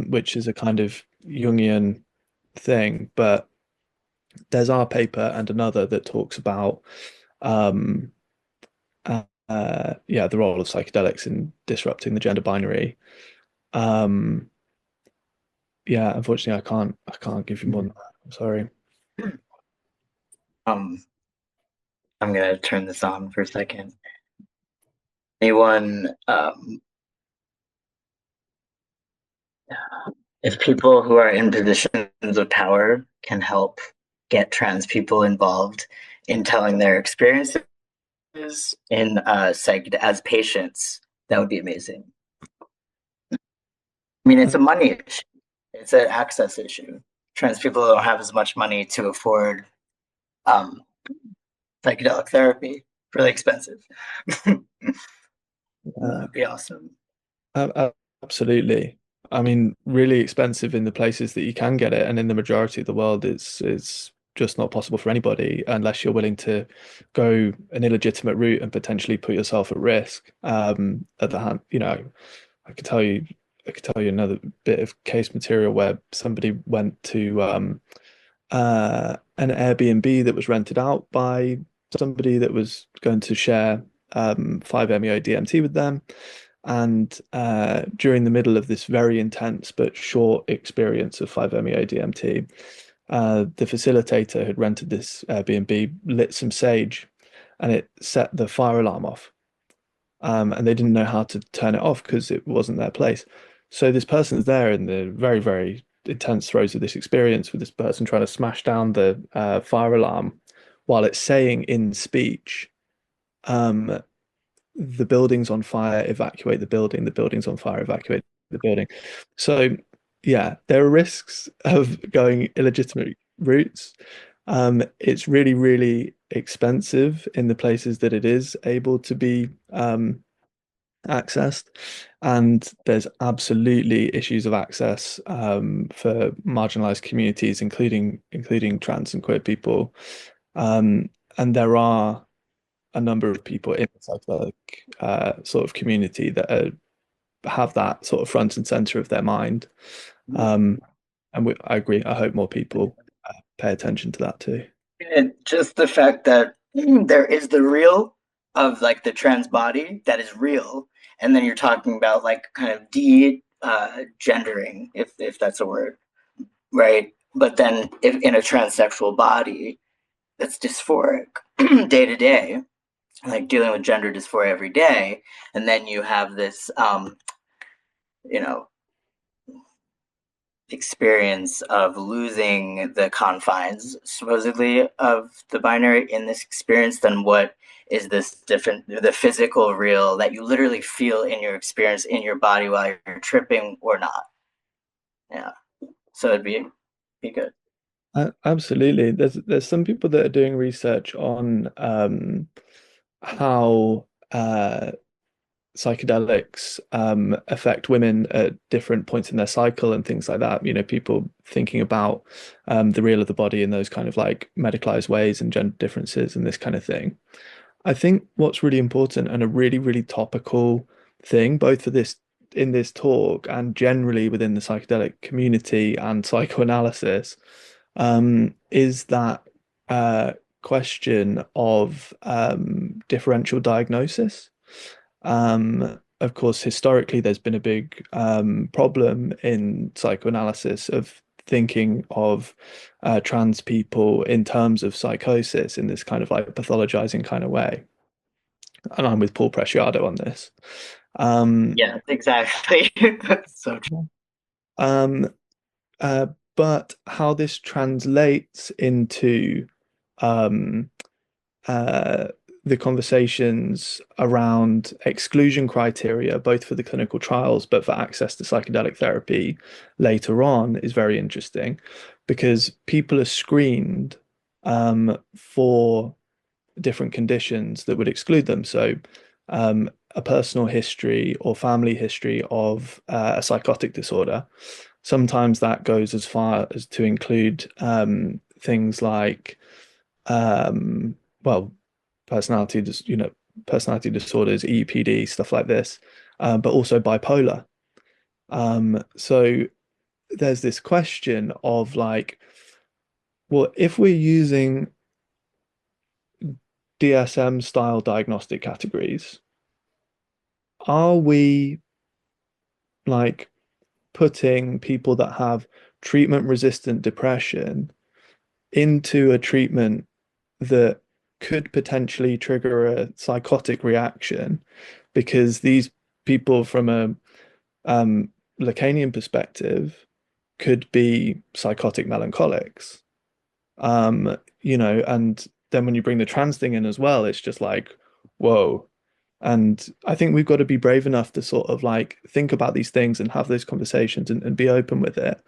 which is a kind of Jungian thing, but there's our paper and another that talks about the role of psychedelics in disrupting the gender binary. Unfortunately I can't give you more than that. I'm sorry. I'm gonna turn this on for a second. Anyone, if people who are in positions of power can help get trans people involved in telling their experiences in psych as patients, that would be amazing. I mean, it's a money issue. It's an access issue. Trans people don't have as much money to afford psychedelic therapy. Really expensive. That'd be awesome. Absolutely. I mean, really expensive in the places that you can get it, and in the majority of the world, it's just not possible for anybody unless you're willing to go an illegitimate route and potentially put yourself at risk. At the hand, I could tell you another bit of case material where somebody went to an Airbnb that was rented out by somebody that was going to share 5-MeO DMT with them. And during the middle of this very intense but short experience of 5-MeO DMT, the facilitator had rented this Airbnb, lit some sage, and it set the fire alarm off. And they didn't know how to turn it off because it wasn't their place. So this person's there in the very, very intense throes of this experience with this person trying to smash down the fire alarm while it's saying in speech, the building's on fire, evacuate the building, the building's on fire, evacuate the building. So yeah, there are risks of going illegitimate routes. It's really, really expensive in the places that it is able to be accessed, and there's absolutely issues of access for marginalized communities, including trans and queer people. And there are a number of people in the psychedelic sort of community that have that sort of front and center of their mind. And I agree. I hope more people pay attention to that too. And just the fact that there is the real of like the trans body that is real, and then you're talking about like kind of gendering, if that's a word, right? But then if in a transsexual body that's dysphoric day to day, like dealing with gender dysphoria every day, and then you have this you know, experience of losing the confines supposedly of the binary in this experience, then what is this different, the physical real that you literally feel in your experience in your body while you're tripping or not? Yeah, so it'd be good. Absolutely. There's some people that are doing research on how psychedelics affect women at different points in their cycle and things like that. You know, people thinking about the real of the body in those kind of like medicalized ways and gender differences and this kind of thing. I think what's really important and a really, really topical thing, both for this in this talk and generally within the psychedelic community and psychoanalysis, is that question of differential diagnosis. Of course, historically, there's been a big problem in psychoanalysis of thinking of trans people in terms of psychosis in this kind of like pathologizing kind of way. And I'm with Paul Preciado on this. Yeah, exactly. That's so true. Um, but how this translates into um, uh, the conversations around exclusion criteria, both for the clinical trials, but for access to psychedelic therapy later on, is very interesting because people are screened for different conditions that would exclude them. So, a personal history or family history of a psychotic disorder. Sometimes that goes as far as to include things like, well, personality disorders, EPD, stuff like this, but also bipolar. So there's this question of like, well, if we're using DSM style diagnostic categories, are we like putting people that have treatment resistant depression into a treatment that could potentially trigger a psychotic reaction because these people from a Lacanian perspective could be psychotic melancholics. And then when you bring the trans thing in as well, it's just like, whoa. And I think we've got to be brave enough to sort of like think about these things and have those conversations and be open with it.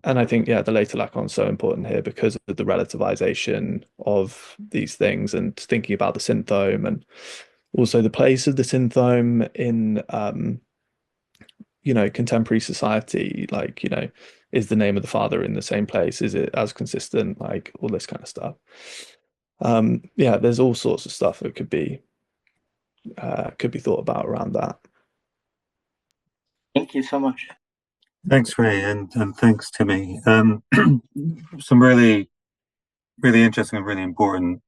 And I think, yeah, the later Lacan's so important here because of the relativization of these things and thinking about the synthome and also the place of the synthome in, contemporary society. Like, is the name of the father in the same place? Is it as consistent? Like all this kind of stuff. Yeah, there's all sorts of stuff that could be thought about around that. Thank you so much. Thanks, Ray, and thanks, Timmy. Some really, really interesting and really important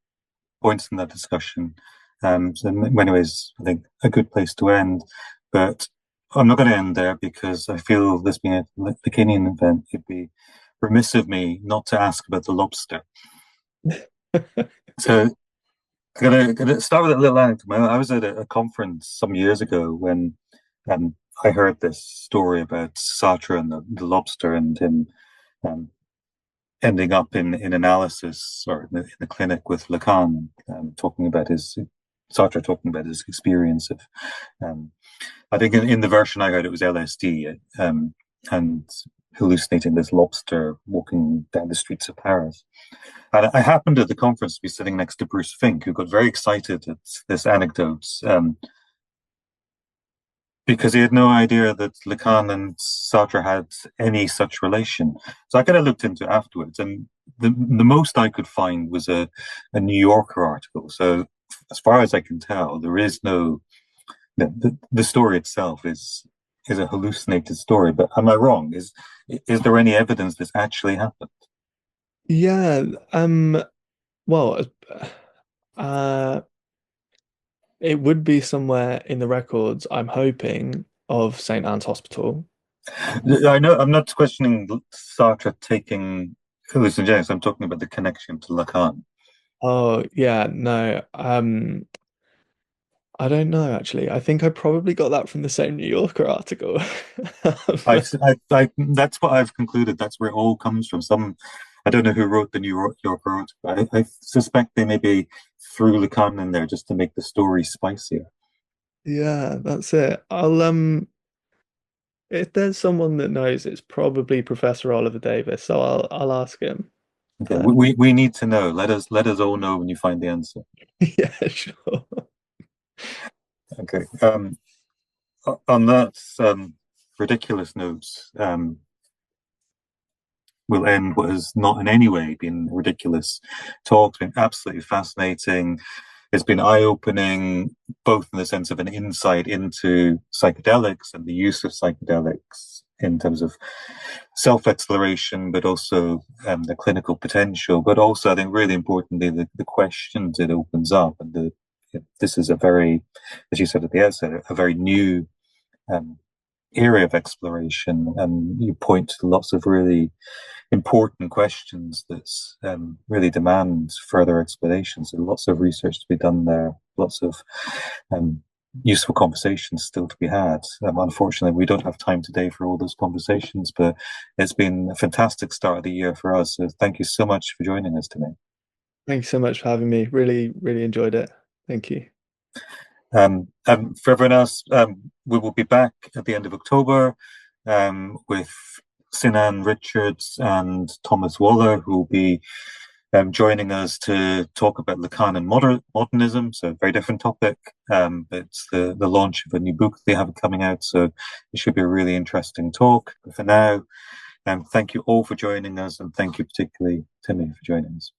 points in that discussion. So in many ways, I think a good place to end. But I'm not going to end there because I feel this being a Lacanian event, it'd be remiss of me not to ask about the lobster. So I'm gonna start with a little anecdote. I was at a conference some years ago when I heard this story about Sartre and the lobster and him um, ending up in analysis or in the clinic with Lacan, talking about Sartre talking about his experience of, I think in the version I heard it was LSD, and hallucinating this lobster walking down the streets of Paris. And I happened at the conference to be sitting next to Bruce Fink, who got very excited at this anecdote, because he had no idea that Lacan and Sartre had any such relation. So I kind of looked into it afterwards, and the most I could find was a New Yorker article. So as far as I can tell, there is no the story itself is a hallucinated story. But am I wrong? Is there any evidence this actually happened? Yeah. Well, uh, it would be somewhere in the records, I'm hoping, of St. Anne's Hospital. I know I'm not questioning Sartre taking hallucinogens. I'm talking about the connection to Lacan. Oh, yeah, no. I don't know actually. I think I probably got that from the same New Yorker article. That's what I've concluded. That's where it all comes from. I don't know who wrote the New Yorker article. I suspect they maybe threw Lacan in there just to make the story spicier. Yeah, that's it. If there's someone that knows, it's probably Professor Oliver Davis, so I'll ask him. Okay, we need to know. Let us all know when you find the answer. Yeah, sure. Okay. On that ridiculous note, we'll end what has not in any way been ridiculous talk. It's been absolutely fascinating. It's been eye-opening, both in the sense of an insight into psychedelics and the use of psychedelics in terms of self-exploration, but also the clinical potential. But also, I think really importantly, the questions it opens up. And this is a very, as you said at the outset, a very new area of exploration. And you point to lots of really important questions that really demand further explanation. So lots of research to be done there, lots of useful conversations still to be had. Unfortunately, we don't have time today for all those conversations, but it's been a fantastic start of the year for us. So thank you so much for joining us today. Thank you so much for having me. Really, really enjoyed it. Thank you. For everyone else, we will be back at the end of October with Sinan Richards and Thomas Waller, who will be joining us to talk about Lacan and modernism. So a very different topic. It's the launch of a new book they have coming out. So it should be a really interesting talk. But for now, thank you all for joining us, and thank you particularly, Timmy, for joining us.